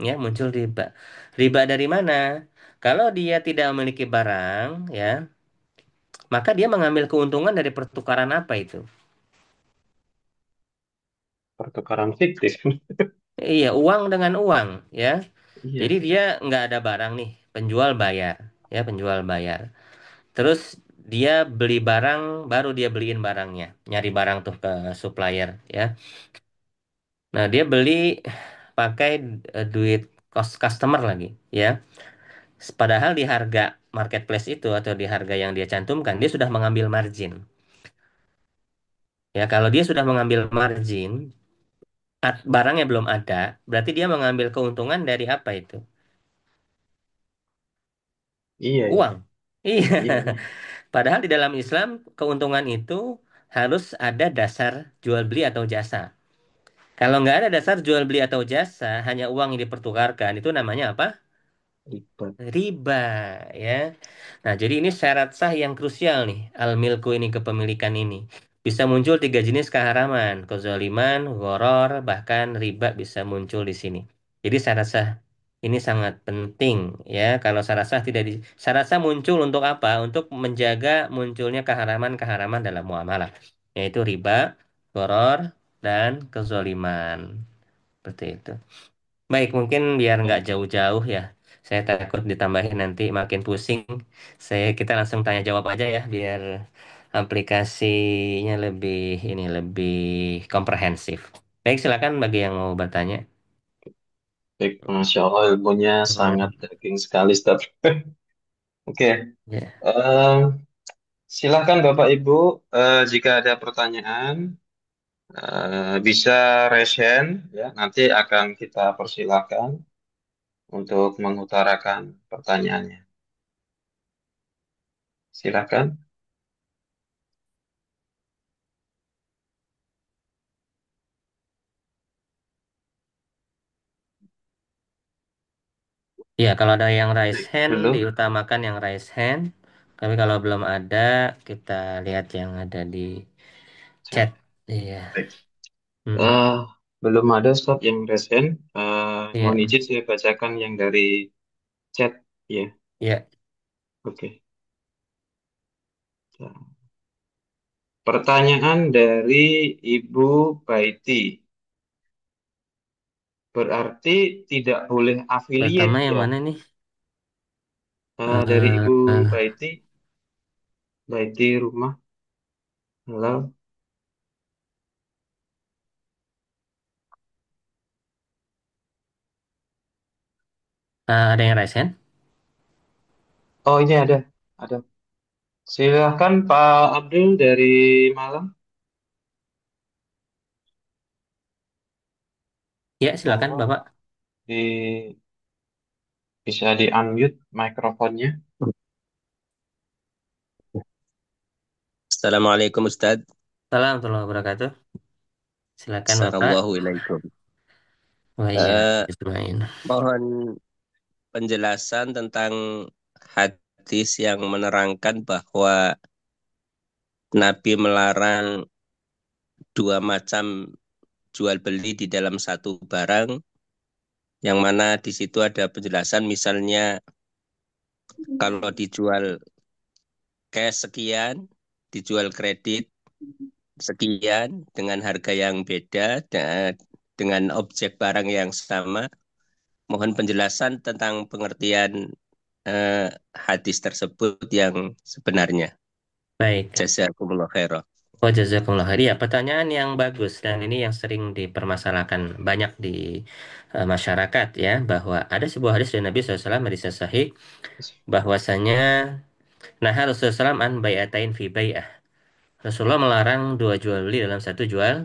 ya muncul riba riba dari mana kalau dia tidak memiliki barang ya maka dia mengambil keuntungan dari pertukaran apa itu? Pertukaran fiktif. Iya, uang dengan uang, ya. Jadi Iya, dia nggak ada barang nih, penjual bayar, ya penjual bayar. Terus dia beli barang, baru dia beliin barangnya, nyari barang tuh ke supplier, ya. Nah, dia beli pakai duit cost customer lagi, ya. Padahal di harga marketplace itu atau di harga yang dia cantumkan, dia sudah mengambil margin. Ya, kalau dia sudah mengambil margin, barangnya belum ada, berarti dia mengambil keuntungan dari apa itu? iya, iya, Uang. Iya. iya, iya. Padahal di dalam Islam, keuntungan itu harus ada dasar jual beli atau jasa. Kalau nggak ada dasar jual beli atau jasa, hanya uang yang dipertukarkan, itu namanya apa? Riba. Riba, ya. Nah, jadi ini syarat sah yang krusial nih, al-milku ini kepemilikan ini. Bisa muncul tiga jenis keharaman, kezaliman, gharar, bahkan riba bisa muncul di sini. Jadi syarat sah ini sangat penting ya. Kalau syarat sah tidak syarat sah muncul untuk apa? Untuk menjaga munculnya keharaman-keharaman dalam muamalah, yaitu riba, gharar, dan kezaliman. Seperti itu. Baik, mungkin biar nggak Baik, jauh-jauh ya. Saya takut ditambahin nanti makin pusing. Kita langsung tanya jawab aja ya, biar aplikasinya lebih komprehensif. Baik, silakan bagi yang mau bertanya. baik. Masya Allah, ilmunya sangat Hmm, daging sekali, Ustaz. Oke, ya, em, silakan Bapak Ibu, jika ada pertanyaan, bisa raise hand, ya. Nanti akan kita persilakan untuk mengutarakan pertanyaannya. Silakan. ya, kalau ada yang raise Baik, hand, belum diutamakan yang raise hand. Tapi kalau belum ada, kita lihat yang ada di chat. chat. Iya. Baik. Mm-mm. Eh, belum ada Ustaz yang raise hand. Mohon Iya, izin saya bacakan yang dari chat. Ya, iya. oke. Pertanyaan dari Ibu Baiti. Berarti tidak boleh Pertama affiliate yang ya? mana nih? Dari Eh, Ibu eh, Baiti, Baiti rumah halal. ada yang raise hand? Oh ini ada. Silakan Pak Abdul dari Malang. Ya, silakan Monggo Bapak. di bisa di unmute mikrofonnya. Assalamualaikum Ustadz. Salam warahmatullahi wabarakatuh. Silakan Bapak. Assalamualaikum. Wah iya, Eh, Ismail. Mohon penjelasan tentang hadis yang menerangkan bahwa Nabi melarang dua macam jual beli di dalam satu barang, yang mana di situ ada penjelasan misalnya kalau dijual cash sekian, dijual kredit sekian dengan harga yang beda dan dengan objek barang yang sama. Mohon penjelasan tentang pengertian hadis tersebut yang sebenarnya. Baik. Jazakumullah khairan. Oh, jazakumullah khair. Ya, pertanyaan yang bagus dan ini yang sering dipermasalahkan banyak di masyarakat ya, bahwa ada sebuah hadis dari Nabi SAW hadis yang sahih bahwasanya nah Rasulullah SAW an bai'atain fi bai'ah. Rasulullah melarang dua jual beli dalam satu jual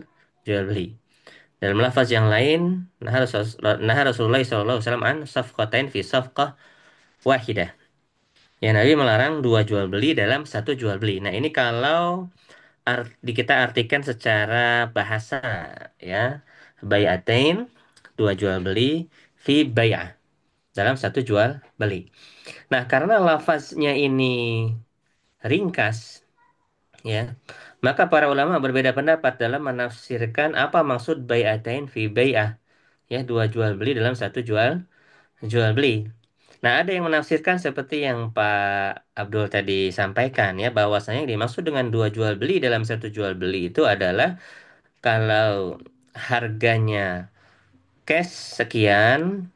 beli. Dalam lafaz yang lain, nah Rasulullah SAW an safqatain fi safqah wahidah. Ya, Nabi melarang dua jual beli dalam satu jual beli. Nah, ini kalau kita artikan secara bahasa ya. Bai'atain, dua jual beli, fi bai'ah, dalam satu jual beli. Nah, karena lafaznya ini ringkas ya, maka para ulama berbeda pendapat dalam menafsirkan apa maksud bai'atain fi bai'ah. Ya, dua jual beli dalam satu jual beli. Nah, ada yang menafsirkan seperti yang Pak Abdul tadi sampaikan ya, bahwasanya yang dimaksud dengan dua jual beli dalam satu jual beli itu adalah kalau harganya cash sekian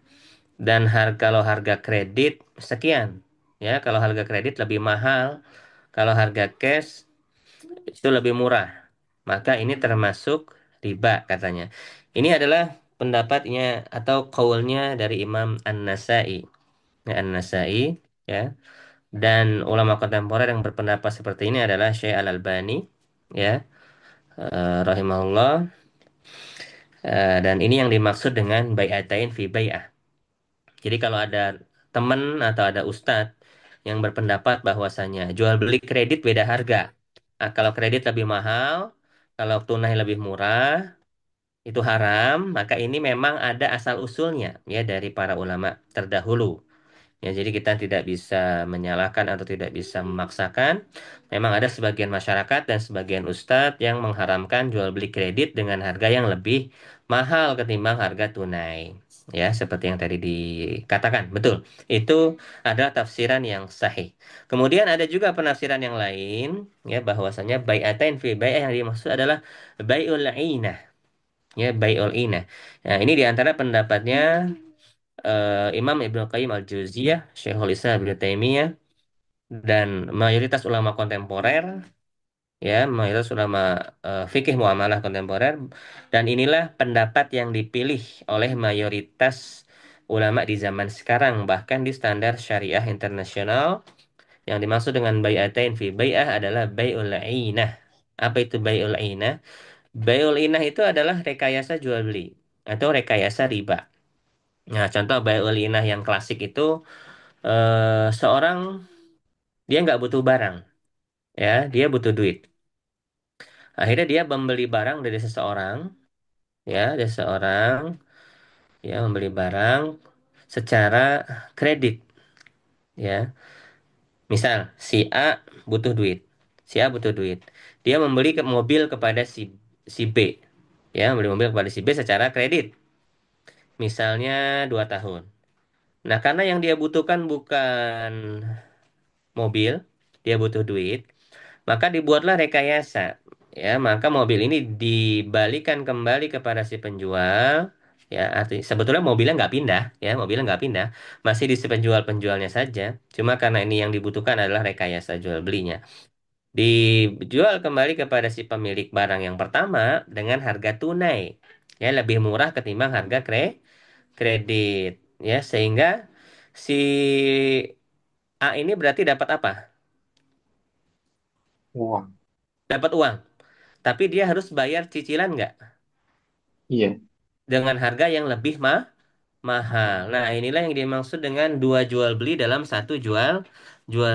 dan kalau harga kredit sekian. Ya, kalau harga kredit lebih mahal, kalau harga cash itu lebih murah. Maka ini termasuk riba katanya. Ini adalah pendapatnya atau kaulnya dari Imam An-Nasai. Ya, An-Nasai ya. Dan ulama kontemporer yang berpendapat seperti ini adalah Syekh Al-Albani ya, rahimahullah. Dan ini yang dimaksud dengan bai'atain fi bai'ah. Jadi kalau ada teman atau ada ustadz yang berpendapat bahwasanya jual beli kredit beda harga. Nah, kalau kredit lebih mahal, kalau tunai lebih murah, itu haram, maka ini memang ada asal usulnya ya dari para ulama terdahulu. Ya, jadi kita tidak bisa menyalahkan atau tidak bisa memaksakan. Memang ada sebagian masyarakat dan sebagian ustadz yang mengharamkan jual beli kredit dengan harga yang lebih mahal ketimbang harga tunai. Ya, seperti yang tadi dikatakan. Betul. Itu adalah tafsiran yang sahih. Kemudian ada juga penafsiran yang lain, ya, bahwasanya bai'atain fi bai'ah yang dimaksud adalah bai'ul inah. Ya, bai'ul inah. Nah, ini diantara pendapatnya Imam Ibnu Qayyim Al-Jauziyah, Syekhul Islam Ibnu Taimiyah, dan mayoritas ulama kontemporer, ya, mayoritas ulama fikih muamalah kontemporer, dan inilah pendapat yang dipilih oleh mayoritas ulama di zaman sekarang, bahkan di standar syariah internasional, yang dimaksud dengan bai'atain fi bai'ah adalah bai'ul ainah. Apa itu bai'ul ainah? Bai'ul inah itu adalah rekayasa jual beli atau rekayasa riba. Nah, contoh bai'ul inah yang klasik itu seorang dia nggak butuh barang, ya, dia butuh duit. Akhirnya dia membeli barang dari seseorang, ya, dari seseorang, ya, membeli barang secara kredit, ya. Misal si A butuh duit, si A butuh duit, dia membeli mobil kepada si B, ya, membeli mobil kepada si B secara kredit, misalnya 2 tahun. Nah, karena yang dia butuhkan bukan mobil, dia butuh duit. Maka dibuatlah rekayasa. Ya, maka mobil ini dibalikan kembali kepada si penjual. Ya, arti sebetulnya mobilnya nggak pindah, ya, mobilnya nggak pindah, masih di si penjualnya saja. Cuma karena ini yang dibutuhkan adalah rekayasa jual belinya. Dijual kembali kepada si pemilik barang yang pertama dengan harga tunai, ya, lebih murah ketimbang harga kredit, ya, sehingga si A ini berarti dapat apa? Uang. Dapat uang. Tapi dia harus bayar cicilan nggak? Iya. Dengan harga yang lebih mahal. Nah, inilah yang dimaksud dengan dua jual beli dalam satu jual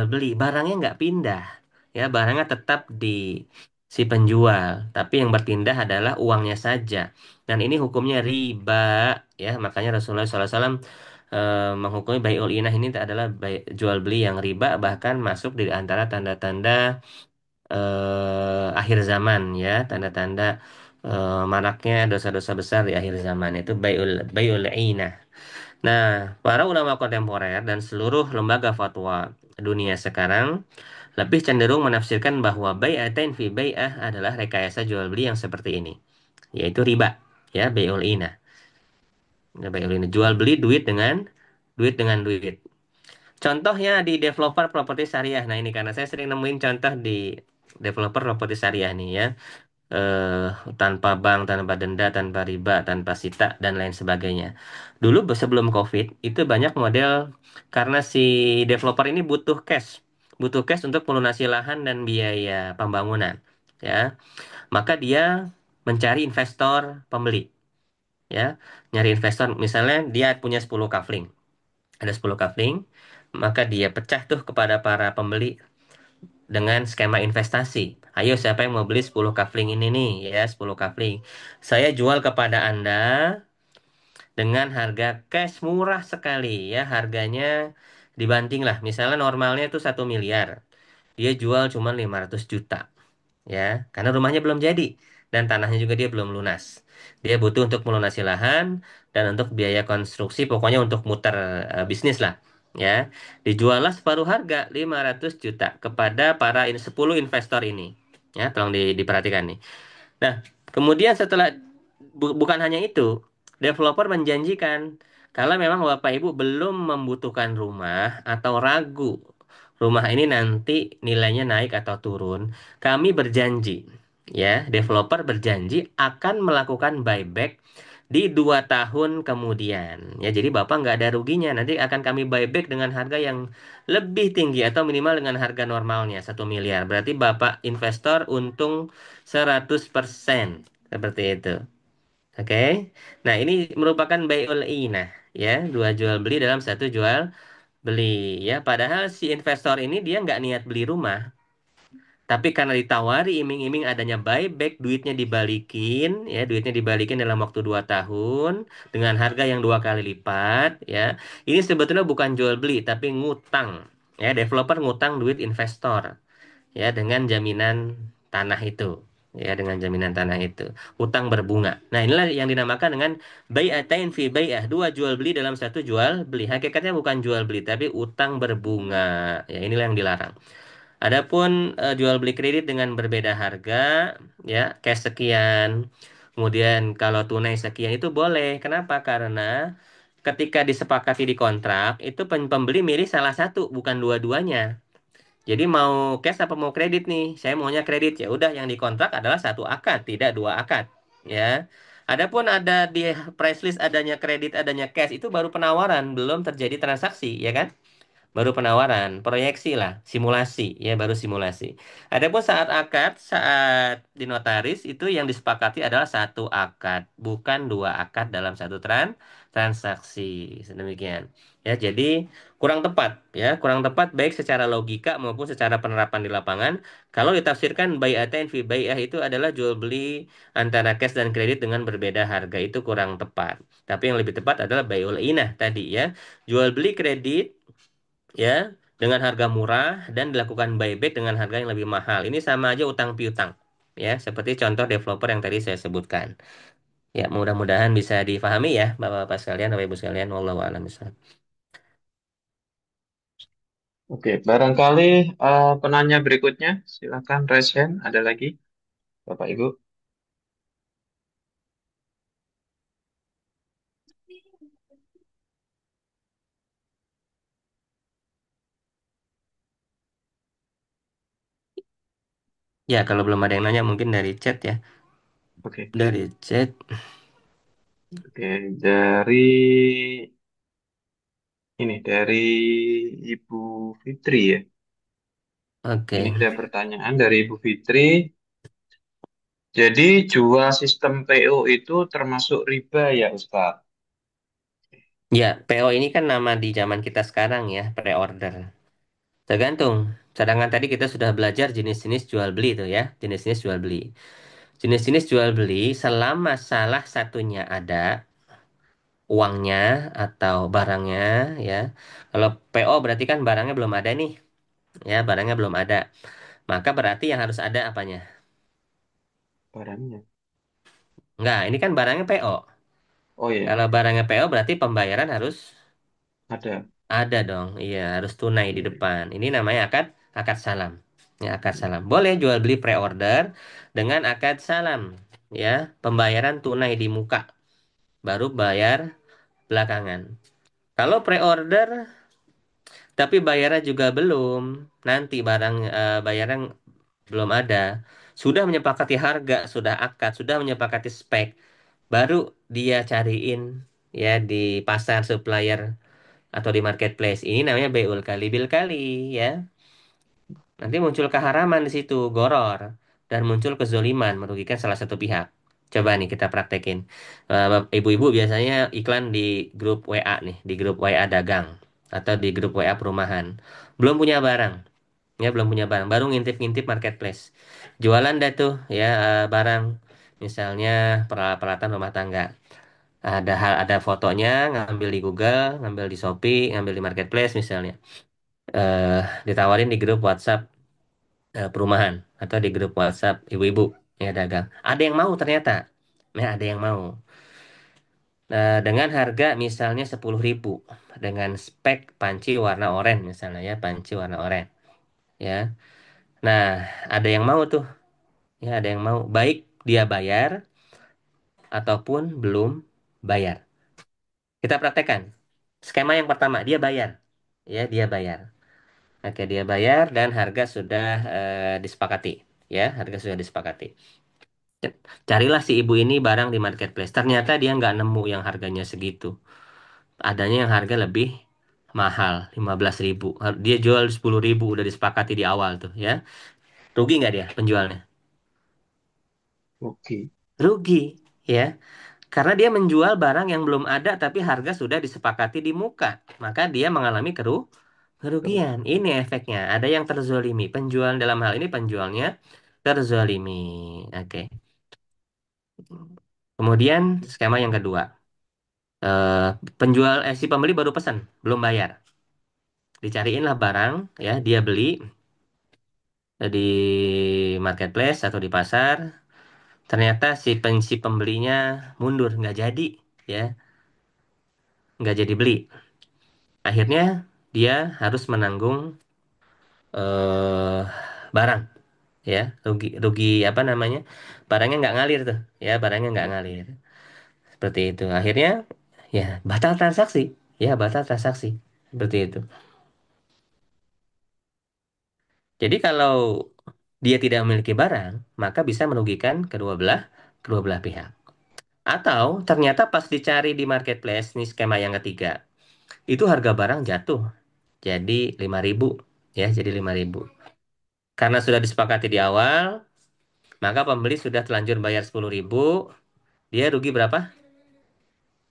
beli. Barangnya nggak pindah. Ya, barangnya tetap di si penjual. Tapi yang berpindah adalah uangnya saja. Dan ini hukumnya riba. Ya, makanya Rasulullah SAW menghukumi bai'ul inah ini adalah jual beli yang riba. Bahkan masuk di antara tanda-tanda akhir zaman ya, tanda-tanda maraknya dosa-dosa besar di akhir zaman itu bai'ul inah. Nah, para ulama kontemporer dan seluruh lembaga fatwa dunia sekarang lebih cenderung menafsirkan bahwa bai'atain fi bai'ah adalah rekayasa jual beli yang seperti ini, yaitu riba, ya, bai'ul inah. Ya, bai'ul inah, jual beli duit dengan duit. Contohnya di developer properti syariah. Nah, ini karena saya sering nemuin contoh di developer properti syariah nih ya, eh, tanpa bank, tanpa denda, tanpa riba, tanpa sita, dan lain sebagainya. Dulu sebelum COVID, itu banyak model karena si developer ini butuh cash untuk melunasi lahan dan biaya pembangunan, ya. Maka dia mencari investor pembeli, ya, nyari investor. Misalnya dia punya 10 kafling, ada 10 kafling, maka dia pecah tuh kepada para pembeli dengan skema investasi. Ayo siapa yang mau beli 10 kafling ini nih ya, 10 kafling. Saya jual kepada Anda dengan harga cash murah sekali ya, harganya dibanting lah. Misalnya normalnya itu 1 miliar. Dia jual cuma 500 juta ya, karena rumahnya belum jadi dan tanahnya juga dia belum lunas. Dia butuh untuk melunasi lahan dan untuk biaya konstruksi, pokoknya untuk muter bisnis lah. ya. Dijuallah separuh harga 500 juta kepada para 10 investor ini. Ya, tolong diperhatikan nih. Nah, kemudian setelah bukan hanya itu, developer menjanjikan kalau memang Bapak Ibu belum membutuhkan rumah atau ragu rumah ini nanti nilainya naik atau turun, kami berjanji, ya, developer berjanji akan melakukan buyback di 2 tahun kemudian. Ya, jadi Bapak nggak ada ruginya. Nanti akan kami buyback dengan harga yang lebih tinggi atau minimal dengan harga normalnya 1 miliar. Berarti Bapak investor untung 100%. Seperti itu. Oke. Nah, ini merupakan buy all in. Nah, ya, dua jual beli dalam satu jual beli. Ya, padahal si investor ini dia nggak niat beli rumah. Tapi karena ditawari iming-iming adanya buyback, duitnya dibalikin dalam waktu 2 tahun dengan harga yang 2 kali lipat, ya. Ini sebetulnya bukan jual beli, tapi ngutang. Ya, developer ngutang duit investor, ya, dengan jaminan tanah itu, ya, dengan jaminan tanah itu, utang berbunga. Nah, inilah yang dinamakan dengan bai'atain fi bai'ah, dua jual beli dalam satu jual beli. Hakikatnya bukan jual beli, tapi utang berbunga. Ya, inilah yang dilarang. Adapun jual beli kredit dengan berbeda harga, ya, cash sekian. Kemudian kalau tunai sekian itu boleh. Kenapa? Karena ketika disepakati di kontrak, itu pembeli milih salah satu, bukan dua-duanya. Jadi mau cash apa mau kredit nih? Saya maunya kredit. Ya udah, yang dikontrak adalah satu akad, tidak dua akad, ya. Adapun ada di price list adanya kredit, adanya cash, itu baru penawaran, belum terjadi transaksi, ya kan? Baru penawaran, proyeksi lah, simulasi, ya, baru simulasi. Adapun saat akad, saat dinotaris itu yang disepakati adalah satu akad, bukan dua akad dalam satu transaksi. Sedemikian. Ya, jadi kurang tepat, ya, kurang tepat baik secara logika maupun secara penerapan di lapangan. Kalau ditafsirkan bai'atain fi bai'ah itu adalah jual beli antara cash dan kredit dengan berbeda harga, itu kurang tepat. Tapi yang lebih tepat adalah bai'ul inah tadi, ya. Jual beli kredit, ya, dengan harga murah dan dilakukan buyback dengan harga yang lebih mahal. Ini sama aja utang piutang, ya, seperti contoh developer yang tadi saya sebutkan. Ya, mudah-mudahan bisa difahami ya Bapak-bapak sekalian, Bapak Ibu sekalian. Wallahu a'lam bishawab. Oke, barangkali penanya berikutnya, silakan raise hand. Ada lagi, Bapak Ibu? Ya, kalau belum ada yang nanya mungkin dari chat, ya. Oke, Dari chat. oke, dari dari Ibu Fitri ya. Ini Oke. ada pertanyaan dari Ibu Fitri. Jadi jual sistem PO itu termasuk riba ya, Ustaz? Ya, PO ini kan nama di zaman kita sekarang, ya, pre-order. Tergantung. Sedangkan tadi kita sudah belajar jenis-jenis jual beli itu, ya, jenis-jenis jual beli. Jenis-jenis jual beli selama salah satunya ada uangnya atau barangnya, ya. Kalau PO berarti kan barangnya belum ada nih, ya, barangnya belum ada. Maka berarti yang harus ada apanya? Barangnya. Enggak, ini kan barangnya PO. Oh ya, Kalau barangnya PO berarti pembayaran harus ada. ada dong. Iya, harus tunai di Oke. depan. Ini namanya akad akad salam. Ya, akad salam. Boleh jual beli pre-order dengan akad salam, ya. Pembayaran tunai di muka, baru bayar belakangan. Kalau pre-order tapi bayarnya juga belum. Nanti bayarnya belum ada. Sudah menyepakati harga, sudah akad, sudah menyepakati spek, baru dia cariin, ya, di pasar supplier atau di marketplace. Ini namanya beul kali bil kali, ya. Nanti muncul keharaman di situ, goror, dan muncul kezoliman merugikan salah satu pihak. Coba nih kita praktekin. Ibu-ibu biasanya iklan di grup WA nih, di grup WA dagang atau di grup WA perumahan. Belum punya barang, ya, belum punya barang, baru ngintip-ngintip marketplace. Jualan dah tuh, ya, barang, misalnya peralatan rumah tangga. Ada fotonya, ngambil di Google, ngambil di Shopee, ngambil di marketplace misalnya. eh Ditawarin di grup WhatsApp perumahan atau di grup WhatsApp ibu-ibu ya dagang. Ada yang mau ternyata. Nah, ada yang mau. Dengan harga misalnya 10.000 dengan spek panci warna oranye misalnya ya, panci warna oranye ya. Nah, ada yang mau tuh, ya ada yang mau. Baik dia bayar ataupun belum bayar. Kita praktekkan. Skema yang pertama, dia bayar. Ya, dia bayar. Oke, dia bayar dan harga sudah disepakati. Ya, harga sudah disepakati. Carilah si ibu ini barang di marketplace. Ternyata dia nggak nemu yang harganya segitu. Adanya yang harga lebih mahal, 15.000. Dia jual 10.000, udah disepakati di awal tuh ya. Rugi nggak dia penjualnya? Oke. Rugi, ya. Karena dia menjual barang yang belum ada tapi harga sudah disepakati di muka. Maka dia mengalami kerugian. Kerugian. Ini efeknya. Ada yang terzolimi. Penjual dalam hal ini penjualnya terzolimi. Oke. Kemudian skema yang kedua. Eh, si pembeli baru pesan, belum bayar. Dicariin lah barang, ya, dia beli di marketplace atau di pasar. Ternyata si pembelinya mundur, nggak jadi, ya, nggak jadi beli. Akhirnya dia harus menanggung eh barang, ya, rugi rugi apa namanya? Barangnya nggak ngalir tuh, ya, barangnya nggak ngalir. Seperti itu. Akhirnya ya batal transaksi, ya batal transaksi. Seperti itu. Jadi kalau dia tidak memiliki barang, maka bisa merugikan kedua belah pihak. Atau ternyata pas dicari di marketplace, nih skema yang ketiga, itu harga barang jatuh jadi 5.000, ya, jadi 5.000. Karena sudah disepakati di awal, maka pembeli sudah telanjur bayar 10.000, dia rugi berapa?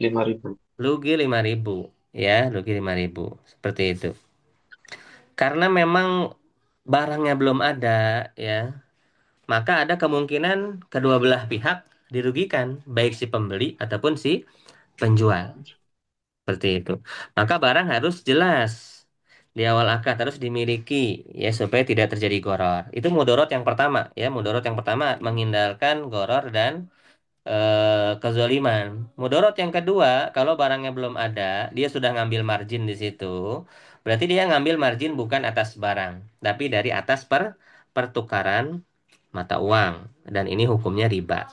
5.000. Rugi 5.000, ya, rugi 5.000. Seperti itu. Karena memang barangnya belum ada, ya, maka ada kemungkinan kedua belah pihak dirugikan, baik si pembeli ataupun si penjual. Seperti itu. Maka barang harus jelas. Di awal akad harus dimiliki, ya, supaya tidak terjadi goror. Itu mudorot yang pertama, ya. Mudorot yang pertama menghindarkan goror dan kezaliman. Mudorot yang kedua, kalau barangnya belum ada, dia sudah ngambil margin di situ. Berarti dia ngambil margin bukan atas barang, tapi dari atas pertukaran mata uang. Dan ini hukumnya riba.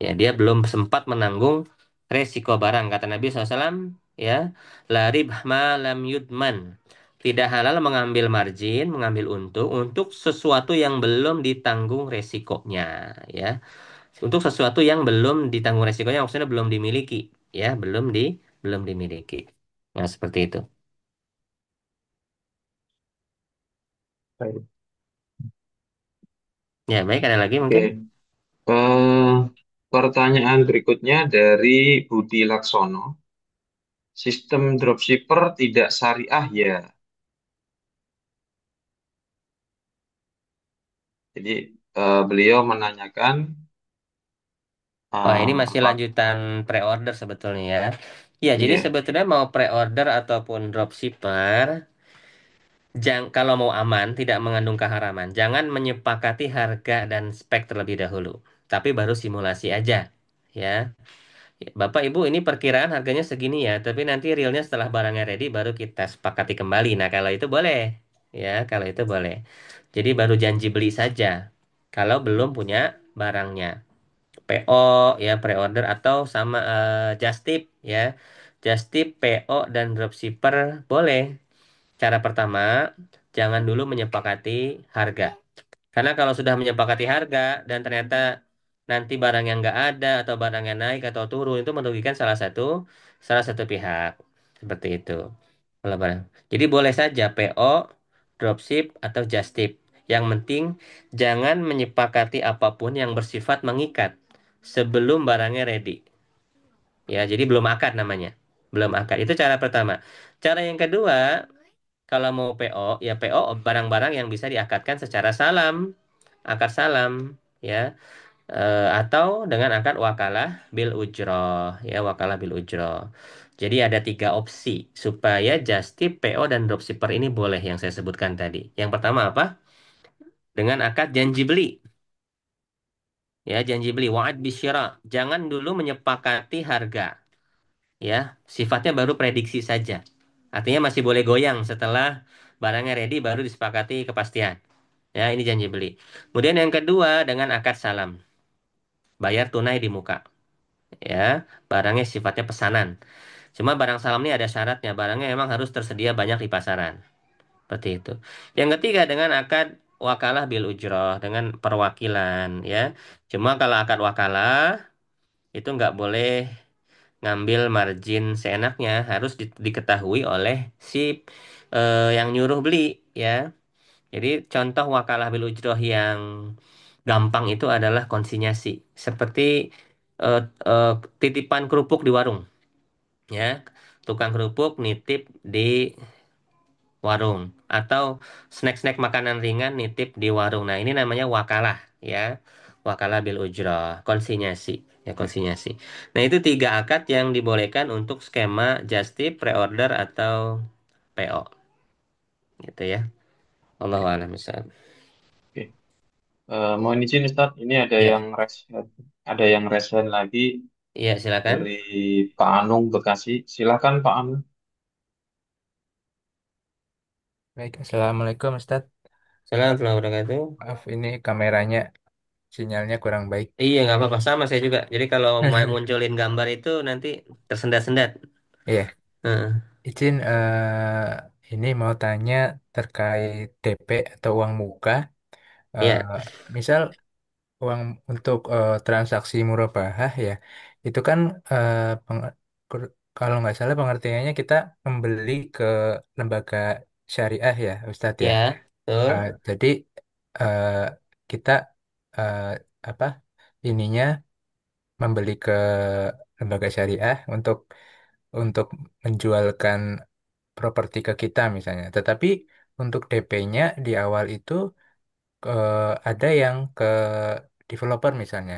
Ya, dia belum sempat menanggung resiko barang. Kata Nabi SAW, ya, la ribh ma lam yudman. Tidak halal mengambil margin, mengambil untung untuk sesuatu yang belum ditanggung resikonya. Ya, untuk sesuatu yang belum ditanggung resikonya, maksudnya belum dimiliki. Ya, belum dimiliki. Nah, seperti itu. Baik. Ya, baik, ada lagi Oke. mungkin? Eh, Pertanyaan berikutnya dari Budi Laksono. Sistem dropshipper tidak syariah ya. Jadi beliau menanyakan Wah, ini masih apa? lanjutan pre-order sebetulnya ya. Ya, jadi Iya, sebetulnya mau pre-order ataupun dropshipper, kalau mau aman, tidak mengandung keharaman, jangan menyepakati harga dan spek terlebih dahulu. Tapi baru simulasi aja. Ya, Bapak Ibu, ini perkiraan harganya segini ya, tapi nanti realnya setelah barangnya ready baru kita sepakati kembali. Nah, kalau itu boleh. Ya, kalau itu boleh. Jadi baru janji beli saja. Kalau belum punya barangnya. PO, ya, pre-order atau sama just tip, ya. Just tip, PO dan dropshipper boleh. Cara pertama, jangan dulu menyepakati harga. Karena kalau sudah menyepakati harga dan ternyata nanti barangnya nggak ada atau barangnya naik atau turun, itu merugikan salah satu pihak. Seperti itu. Kalau barang. Jadi boleh saja PO, dropship atau just tip. Yang penting jangan menyepakati apapun yang bersifat mengikat sebelum barangnya ready. Ya, jadi belum akad namanya. Belum akad. Itu cara pertama. Cara yang kedua, kalau mau PO, ya PO barang-barang yang bisa diakadkan secara salam, akad salam, ya. Atau dengan akad wakalah bil ujroh, ya, wakalah bil ujroh. Jadi ada tiga opsi supaya just tip, PO, dan dropshipper ini boleh yang saya sebutkan tadi. Yang pertama apa? Dengan akad janji beli. Ya, janji beli, wa'ad bisyira. Jangan dulu menyepakati harga. ya, sifatnya baru prediksi saja. Artinya masih boleh goyang setelah barangnya ready baru disepakati kepastian. Ya, ini janji beli. Kemudian yang kedua dengan akad salam, bayar tunai di muka. Ya, barangnya sifatnya pesanan. Cuma barang salam ini ada syaratnya, barangnya memang harus tersedia banyak di pasaran. Seperti itu. Yang ketiga dengan akad wakalah bil ujroh, dengan perwakilan ya. Cuma kalau akad wakalah itu nggak boleh ngambil margin seenaknya, harus diketahui oleh si yang nyuruh beli ya. Jadi contoh wakalah bil ujroh yang gampang itu adalah konsinyasi. Seperti eh, eh, titipan kerupuk di warung ya. Tukang kerupuk nitip di warung atau snack-snack makanan ringan nitip di warung. Nah, ini namanya wakalah ya. Wakalah bil ujrah, konsinyasi ya konsinyasi. Nah, itu tiga akad yang dibolehkan untuk skema just tip, pre-order atau PO gitu ya. Allahu a'lam bishawab. Oke. Mohon izin Ustaz, ini Ya, ada yang resen lagi iya silakan. dari Pak Anung Bekasi. Silakan Pak Anung. Baik, Assalamualaikum Ustadz. Assalamualaikum warahmatullahi wabarakatuh. Maaf, ini kameranya sinyalnya kurang baik. Iya, nggak apa-apa. Sama saya juga. Jadi kalau munculin gambar itu nanti tersendat-sendat. Iya, Heeh. izin ini mau tanya terkait DP atau uang muka. Eh, Ya, misal uang untuk transaksi murabahah ya, itu kan eh, peng- kalau nggak salah pengertiannya kita membeli ke lembaga syariah ya, Ustadz ya. ya, betul. Jadi eh, kita eh, apa ininya membeli ke lembaga syariah untuk menjualkan properti ke kita misalnya. Tetapi untuk DP-nya di awal itu ada yang ke developer misalnya.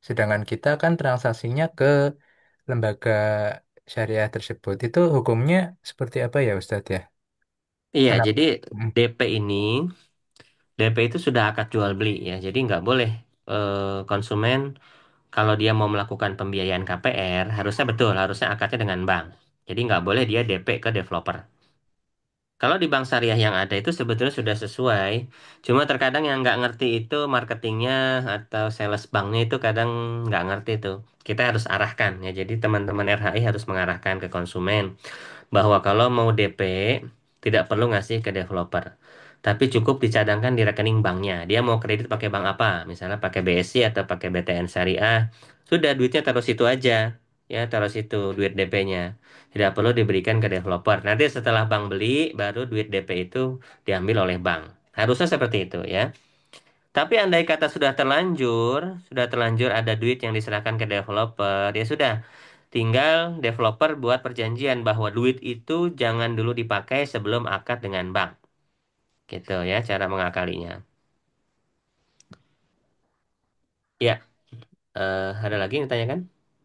Sedangkan kita kan transaksinya ke lembaga syariah tersebut. Itu hukumnya seperti apa ya Ustadz ya? Iya, Kenapa? jadi Hmm. DP itu sudah akad jual beli ya. Jadi nggak boleh konsumen kalau dia mau melakukan pembiayaan KPR harusnya betul, harusnya akadnya dengan bank. Jadi nggak boleh dia DP ke developer. Kalau di bank syariah yang ada itu sebetulnya sudah sesuai. Cuma terkadang yang nggak ngerti itu marketingnya atau sales banknya itu kadang nggak ngerti itu. Kita harus arahkan ya. Jadi teman-teman RHI harus mengarahkan ke konsumen bahwa kalau mau DP tidak perlu ngasih ke developer. Tapi cukup dicadangkan di rekening banknya. Dia mau kredit pakai bank apa? Misalnya pakai BSI atau pakai BTN Syariah. Sudah duitnya taruh situ aja. Ya, taruh situ duit DP-nya. Tidak perlu diberikan ke developer. Nanti setelah bank beli, baru duit DP itu diambil oleh bank. Harusnya seperti itu ya. Tapi andai kata sudah terlanjur ada duit yang diserahkan ke developer, ya sudah. Tinggal developer buat perjanjian bahwa duit itu jangan dulu dipakai sebelum akad dengan bank. Gitu ya cara mengakalinya. Ya, ada lagi yang ditanyakan?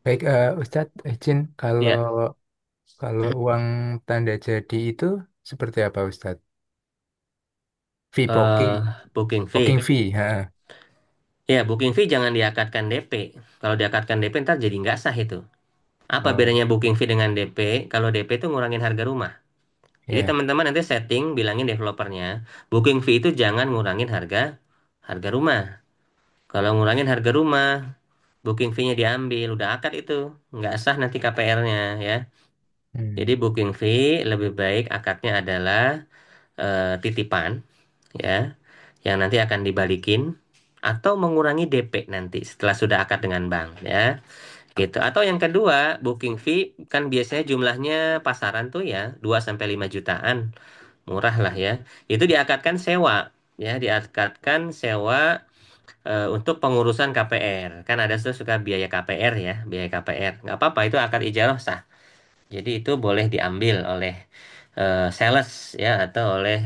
Baik, Ustadz, izin kalau Ya, kalau uang tanda jadi itu seperti apa Ustadz? Fee eh booking, booking booking fee. fee. Ha. Ya, booking fee jangan diakatkan DP. Kalau diakatkan DP ntar jadi nggak sah itu. Apa Oh, bedanya booking fee dengan DP? Kalau DP itu ngurangin harga rumah. Jadi ya. teman-teman nanti setting bilangin developernya, booking fee itu jangan ngurangin harga harga rumah. Kalau ngurangin harga rumah, booking fee-nya diambil, udah akad itu, nggak sah nanti KPR-nya ya. Jadi Hmm. booking fee lebih baik akadnya adalah titipan ya, yang nanti akan dibalikin atau mengurangi DP nanti setelah sudah akad dengan bank ya. Gitu. Atau yang kedua, booking fee kan biasanya jumlahnya pasaran tuh ya 2 sampai 5 jutaan. Murah lah ya. Itu diakatkan sewa ya, diakatkan sewa untuk pengurusan KPR. Kan ada tuh suka biaya KPR ya, biaya KPR. Nggak apa-apa itu akad ijarah sah. Jadi itu boleh diambil oleh sales ya atau oleh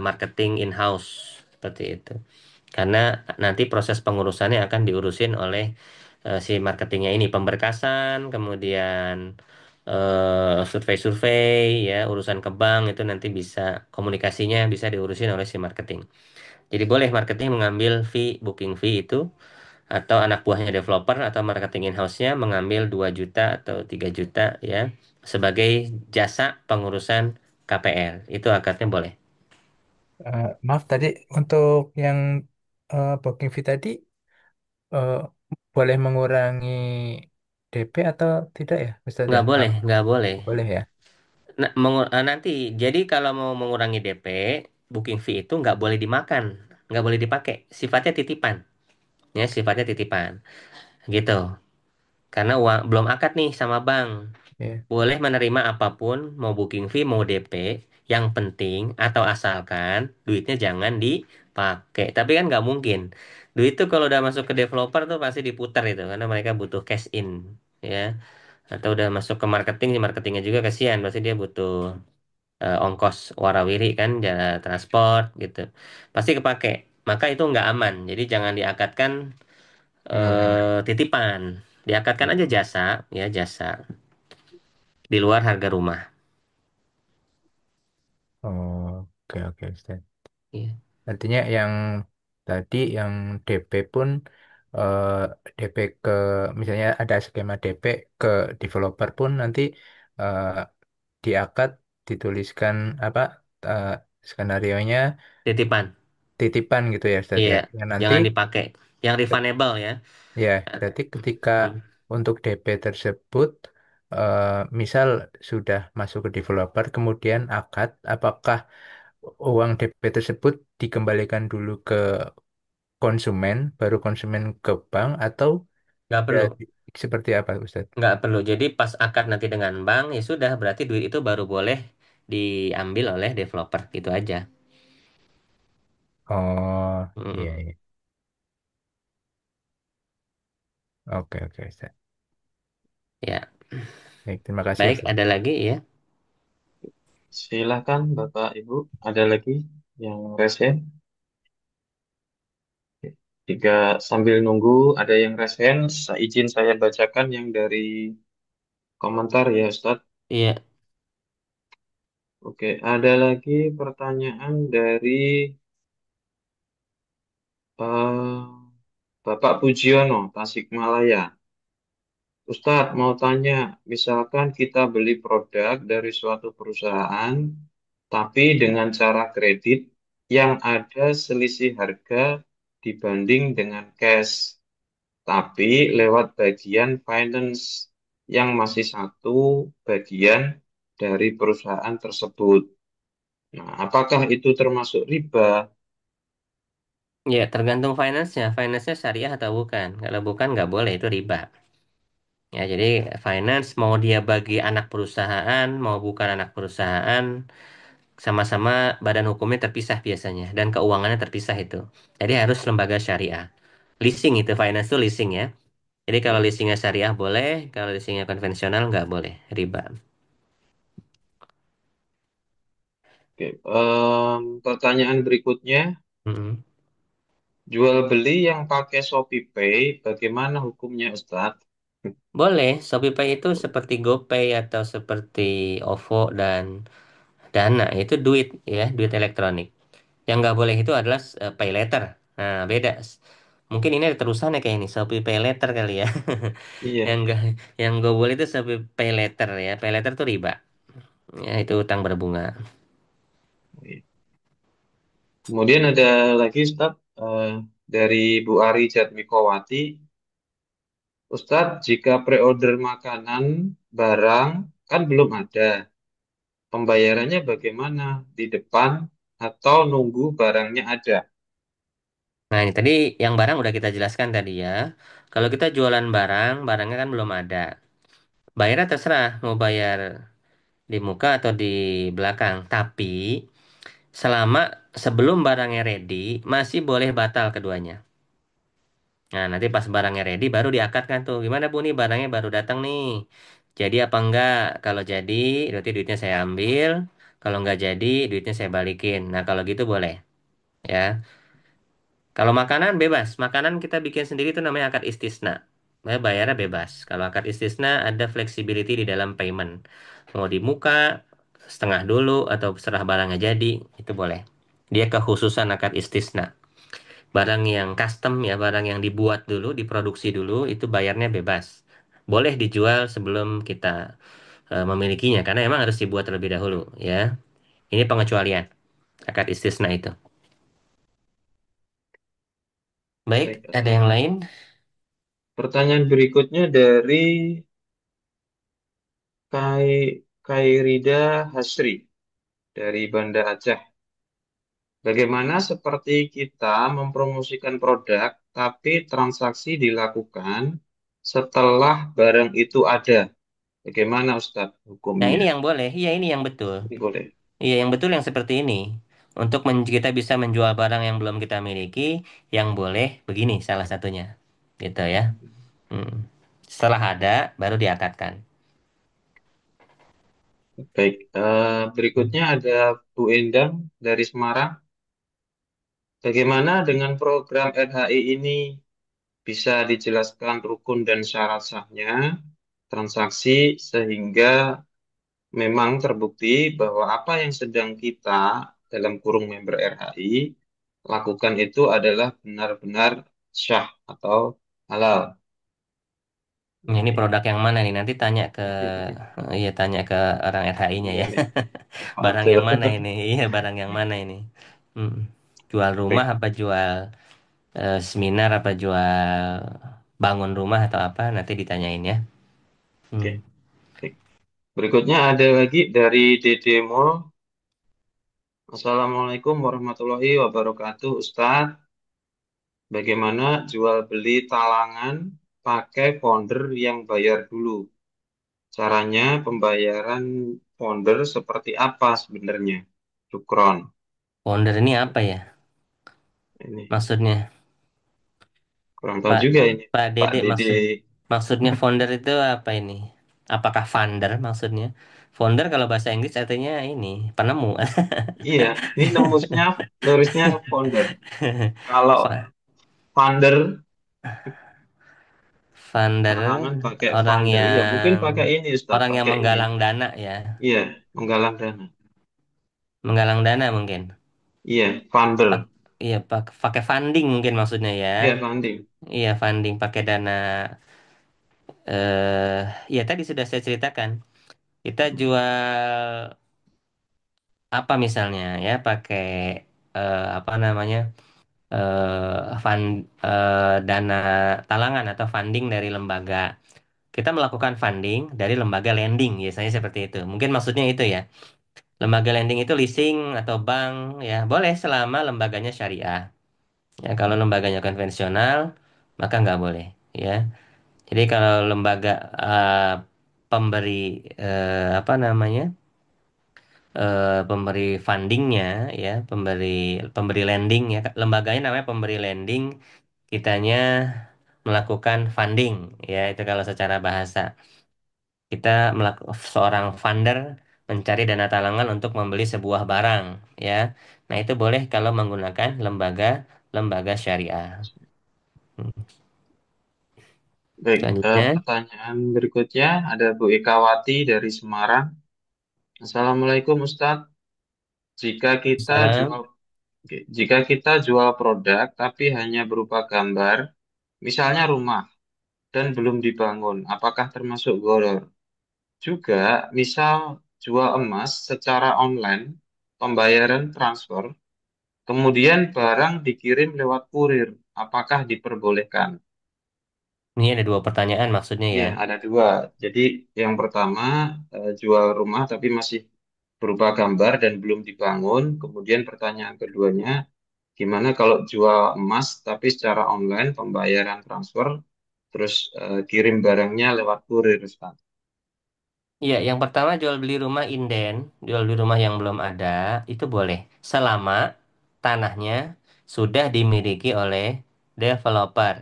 marketing in-house seperti itu. Karena nanti proses pengurusannya akan diurusin oleh si marketingnya ini, pemberkasan, kemudian survei-survei ya, urusan ke bank itu nanti bisa komunikasinya bisa diurusin oleh si marketing. Jadi boleh marketing mengambil fee booking fee itu atau anak buahnya developer atau marketing in-house-nya mengambil 2 juta atau 3 juta ya sebagai jasa pengurusan KPR. Itu akadnya boleh. Maaf tadi untuk yang booking fee tadi eh, boleh mengurangi DP atau tidak ya, Ustaz ya? Nggak boleh, Maaf, nggak boleh. boleh ya? Nah, nanti, jadi kalau mau mengurangi DP, booking fee itu nggak boleh dimakan, nggak boleh dipakai. Sifatnya titipan, ya sifatnya titipan, gitu. Karena uang belum akad nih sama bank. Iya. Boleh menerima apapun, mau booking fee, mau DP. Yang penting atau asalkan duitnya jangan dipakai. Tapi kan nggak mungkin. Duit tuh kalau udah masuk ke developer tuh pasti diputar itu, karena mereka butuh cash in, ya. Atau udah masuk ke marketing, marketingnya juga kasihan, pasti dia butuh ongkos warawiri kan, jalan transport gitu, pasti kepake. Maka itu nggak aman. Jadi jangan diakatkan Hmm. titipan, diakatkan aja jasa, ya jasa di luar harga rumah. Oh, oke oke Ustaz. Iya. Artinya yang tadi yang DP pun eh, DP ke misalnya ada skema DP ke developer pun nanti eh, di akad dituliskan apa eh, skenarionya Titipan, titipan gitu ya Ustaz iya, ya. Yang nanti jangan dipakai, yang refundable ya. ya berarti ketika Hmm. untuk DP tersebut eh, misal sudah masuk ke developer kemudian akad apakah uang DP tersebut dikembalikan dulu ke konsumen, baru konsumen ke bank atau Nggak ya perlu, seperti apa, Ustadz? nggak perlu. Jadi pas akad nanti dengan bank ya sudah, berarti duit itu baru boleh diambil oleh developer gitu aja. Oh, iya, Mm. iya. Oke, oke, Ustadz. Ya, Baik, terima kasih, baik. Ustadz. Ada lagi ya? Silakan Bapak Ibu, ada lagi yang resen? Jika sambil nunggu ada yang resen, izin saya bacakan yang dari komentar ya Ustadz. Iya, Oke, ada lagi pertanyaan dari eh, Bapak Pujiono, Tasikmalaya. Ustadz mau tanya, misalkan kita beli produk dari suatu perusahaan, tapi dengan cara kredit yang ada selisih harga dibanding dengan cash, tapi lewat bagian finance yang masih satu bagian dari perusahaan tersebut. Nah, apakah itu termasuk riba? ya tergantung finance-nya. Finance-nya syariah atau bukan. Kalau bukan nggak boleh, itu riba. Ya, jadi finance mau dia bagi anak perusahaan, mau bukan anak perusahaan, sama-sama badan hukumnya terpisah biasanya dan keuangannya terpisah itu. Jadi harus lembaga syariah. Leasing itu finance itu leasing ya. Jadi kalau Oke, leasingnya syariah boleh, kalau leasingnya konvensional nggak boleh, riba. oke. Pertanyaan berikutnya, Mm-mm. jual beli yang pakai Shopee Pay, bagaimana hukumnya, Ustadz? Boleh, Shopee itu seperti GoPay atau seperti OVO dan Dana itu duit ya, duit elektronik. Yang nggak boleh itu adalah pay letter. Nah, beda. Mungkin ini ada terusannya kayak ini, Shopee Pay Letter kali ya. Iya. Yang nggak, yang nggak boleh itu Shopee Pay Letter ya. Pay Letter itu riba. Ya, itu utang berbunga. Kemudian ada lagi, Ustadz, dari Bu Ari Jatmikowati. Ustadz, jika pre-order makanan, barang, kan belum ada. Pembayarannya bagaimana? Di depan atau nunggu barangnya ada? Nah, ini tadi yang barang udah kita jelaskan tadi ya. Kalau kita jualan barang, barangnya kan belum ada. Bayarnya terserah mau bayar di muka atau di belakang. Tapi selama sebelum barangnya ready, masih boleh batal keduanya. Nah, nanti pas barangnya ready baru diakatkan tuh. Gimana Bu nih barangnya baru datang nih. Jadi apa enggak? Kalau jadi, berarti duitnya saya ambil. Kalau enggak jadi, duitnya saya balikin. Nah, kalau gitu boleh. Ya. Kalau makanan bebas. Makanan kita bikin sendiri itu namanya akad istisna. Bayarnya bebas. Kalau akad istisna ada flexibility di dalam payment. Mau di muka, setengah dulu, atau serah barangnya jadi, itu boleh. Dia kekhususan akad istisna. Barang yang custom ya, barang yang dibuat dulu, diproduksi dulu, itu bayarnya bebas. Boleh dijual sebelum kita memilikinya, karena emang harus dibuat terlebih dahulu ya. Ini pengecualian, akad istisna itu. Baik, Baik, ada yang lain? pertanyaan berikutnya dari Kai Kairida Hasri dari Banda Aceh. Bagaimana seperti kita mempromosikan produk, tapi transaksi dilakukan setelah barang itu ada? Bagaimana Ustadz Nah, hukumnya? ini yang boleh. Iya, ini yang betul. Ini boleh. Iya, yang betul yang seperti ini. Untuk kita bisa menjual barang yang belum kita miliki, yang boleh begini salah satunya. Gitu ya. Hmm. Setelah ada, baru diakatkan. Baik, berikutnya ada Bu Endang dari Semarang. Bagaimana dengan program RHI ini? Bisa dijelaskan rukun dan syarat sahnya transaksi sehingga memang terbukti bahwa apa yang sedang kita dalam kurung member RHI lakukan itu adalah benar-benar syah atau halal. Ini Oke. produk yang mana nih? Nanti tanya ke, iya tanya ke orang RHI-nya Iya ya. nih. Barang Waduh. yang mana ini? Iya, barang yang mana ini? Hmm. Jual rumah Baik. apa jual seminar apa jual bangun rumah atau apa? Nanti ditanyain ya. Oke. Hmm. Baik. Berikutnya ada lagi dari Dede Mul. Assalamualaikum warahmatullahi wabarakatuh, Ustadz. Bagaimana jual beli talangan pakai founder yang bayar dulu? Caranya pembayaran founder seperti apa sebenarnya? Cukron. Founder ini apa ya? Ini Maksudnya kurang tahu Pak juga ini. Pak Pak Dede Dede. maksudnya founder itu apa ini? Apakah founder maksudnya? Founder kalau bahasa Inggris artinya ini penemu. Iya, ini nembusnya nulisnya founder. Kalau Fa- founder Founder talangan pakai orang founder. Iya, mungkin yang pakai ini Ustaz, pakai ini. menggalang dana ya, Iya, menggalang dana. menggalang dana mungkin. Iya, founder. Iya, pakai funding mungkin maksudnya ya. Iya, funding. Iya, funding pakai dana. Ya tadi sudah saya ceritakan. Kita jual apa misalnya ya, pakai apa namanya, fund, dana talangan atau funding dari lembaga. Kita melakukan funding dari lembaga lending, biasanya seperti itu. Mungkin maksudnya itu ya. Lembaga lending itu leasing atau bank ya, boleh selama lembaganya syariah. Ya, kalau lembaganya konvensional maka nggak boleh ya. Jadi kalau lembaga pemberi apa namanya, pemberi fundingnya ya, pemberi pemberi lending ya, lembaganya namanya pemberi lending, kitanya melakukan funding ya, itu kalau secara bahasa. Kita seorang funder mencari dana talangan untuk membeli sebuah barang ya. Nah, itu boleh kalau menggunakan lembaga lembaga syariah. Hmm. Baik, Selanjutnya, pertanyaan berikutnya ada Bu Ekawati dari Semarang. Assalamualaikum Ustadz. Jika kita salam. jual Oke, jika kita jual produk tapi hanya berupa gambar, misalnya rumah, dan belum dibangun, apakah termasuk gharar? Juga, misal jual emas secara online, pembayaran transfer, kemudian barang dikirim lewat kurir, apakah diperbolehkan? Ini ada dua pertanyaan maksudnya Iya, ya. ada dua. Jadi, yang pertama, jual rumah tapi masih berupa gambar dan belum dibangun. Kemudian pertanyaan keduanya, gimana kalau jual emas tapi secara online, pembayaran transfer, terus kirim barangnya lewat kurir, Ustaz? Iya, yang pertama jual beli rumah inden, jual beli rumah yang belum ada, itu boleh. Selama tanahnya sudah dimiliki oleh developer.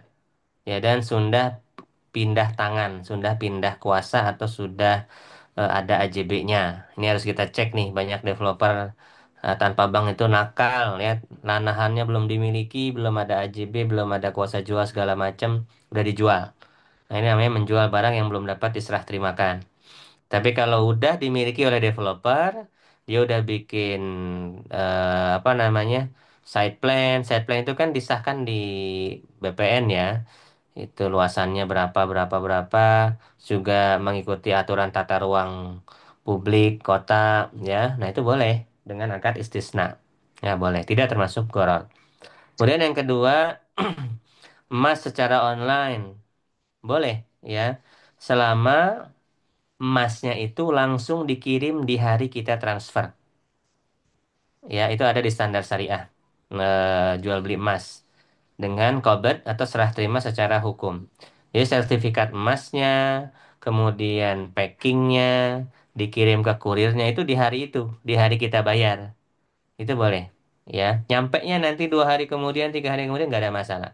Ya, dan sudah pindah tangan, sudah pindah kuasa atau sudah ada AJB-nya. Ini harus kita cek nih, banyak developer tanpa bank itu nakal ya, lahannya belum dimiliki, belum ada AJB, belum ada kuasa jual segala macam, udah dijual. Nah, ini namanya menjual barang yang belum dapat diserah terimakan. Tapi kalau udah dimiliki oleh developer, dia udah bikin apa namanya, Side plan itu kan disahkan di BPN ya. Itu luasannya berapa, berapa, berapa. Juga mengikuti aturan tata ruang publik, kota, ya. Nah, itu boleh dengan akad istisna. Ya, boleh. Tidak termasuk gharar. Kemudian yang kedua, emas secara online. Boleh, ya. Selama emasnya itu langsung dikirim di hari kita transfer. Ya, itu ada di standar syariah. Jual beli emas dengan qobad atau serah terima secara hukum. Jadi sertifikat emasnya, kemudian packingnya, dikirim ke kurirnya itu di hari itu, di hari kita bayar. Itu boleh. Ya, nyampe nya nanti 2 hari kemudian, 3 hari kemudian nggak ada masalah.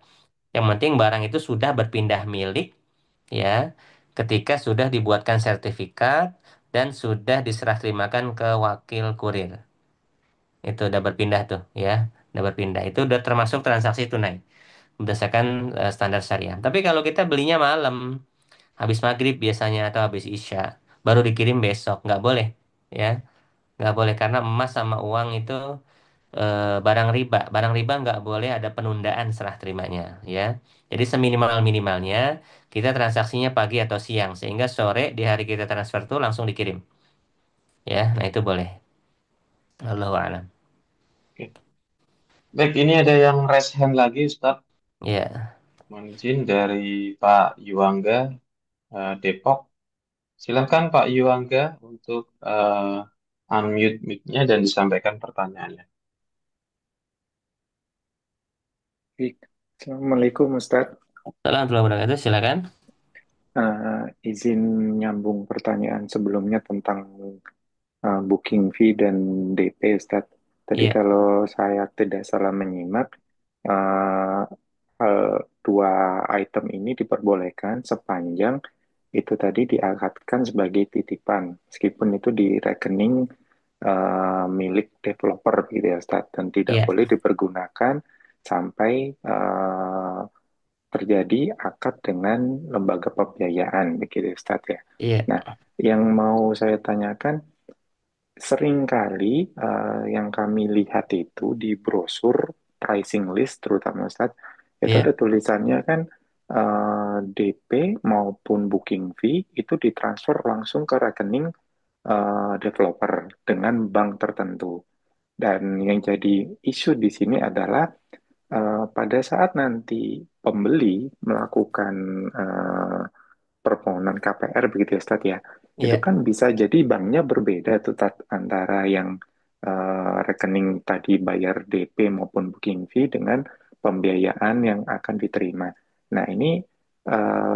Yang penting barang itu sudah berpindah milik, ya, ketika sudah dibuatkan sertifikat dan sudah diserah terimakan ke wakil kurir. Itu udah berpindah tuh, ya, udah berpindah. Itu udah termasuk transaksi tunai berdasarkan standar syariah. Tapi kalau kita belinya malam, habis maghrib biasanya atau habis isya, baru dikirim besok, nggak boleh, ya, nggak boleh karena emas sama uang itu barang riba. Barang riba nggak boleh ada penundaan serah terimanya, ya. Jadi seminimal minimalnya kita transaksinya pagi atau siang sehingga sore di hari kita transfer tuh langsung dikirim, ya. Nah itu boleh. Allahu a'lam. Oke. Baik, ini ada yang raise hand lagi, Ustaz. Ya, Mohon izin dari Pak Yuangga, Depok. Silakan Pak Yuangga untuk unmute mic-nya dan disampaikan pertanyaannya. Baik. Assalamualaikum Ustadz. salam warahmatullahi wabarakatuh. Silakan. Izin nyambung pertanyaan sebelumnya tentang booking fee dan DP Ustadz. Tadi Iya, kalau saya tidak salah menyimak, uh, dua item ini diperbolehkan sepanjang itu tadi diangkatkan sebagai titipan, meskipun itu di rekening milik developer gitu ya Ustadz, dan tidak iya, boleh dipergunakan sampai terjadi akad dengan lembaga pembiayaan begitu Ustadz ya. iya, Nah, yang mau saya tanyakan, seringkali yang kami lihat itu di brosur pricing list terutama Ustadz, itu ada iya, tulisannya kan DP maupun booking fee itu ditransfer langsung ke rekening developer dengan bank tertentu. Dan yang jadi isu di sini adalah pada saat nanti pembeli melakukan eh, permohonan KPR begitu ya Ustadz ya, itu iya, kan bisa jadi banknya berbeda tuh antara yang rekening tadi bayar DP maupun booking fee dengan pembiayaan yang akan diterima. Nah ini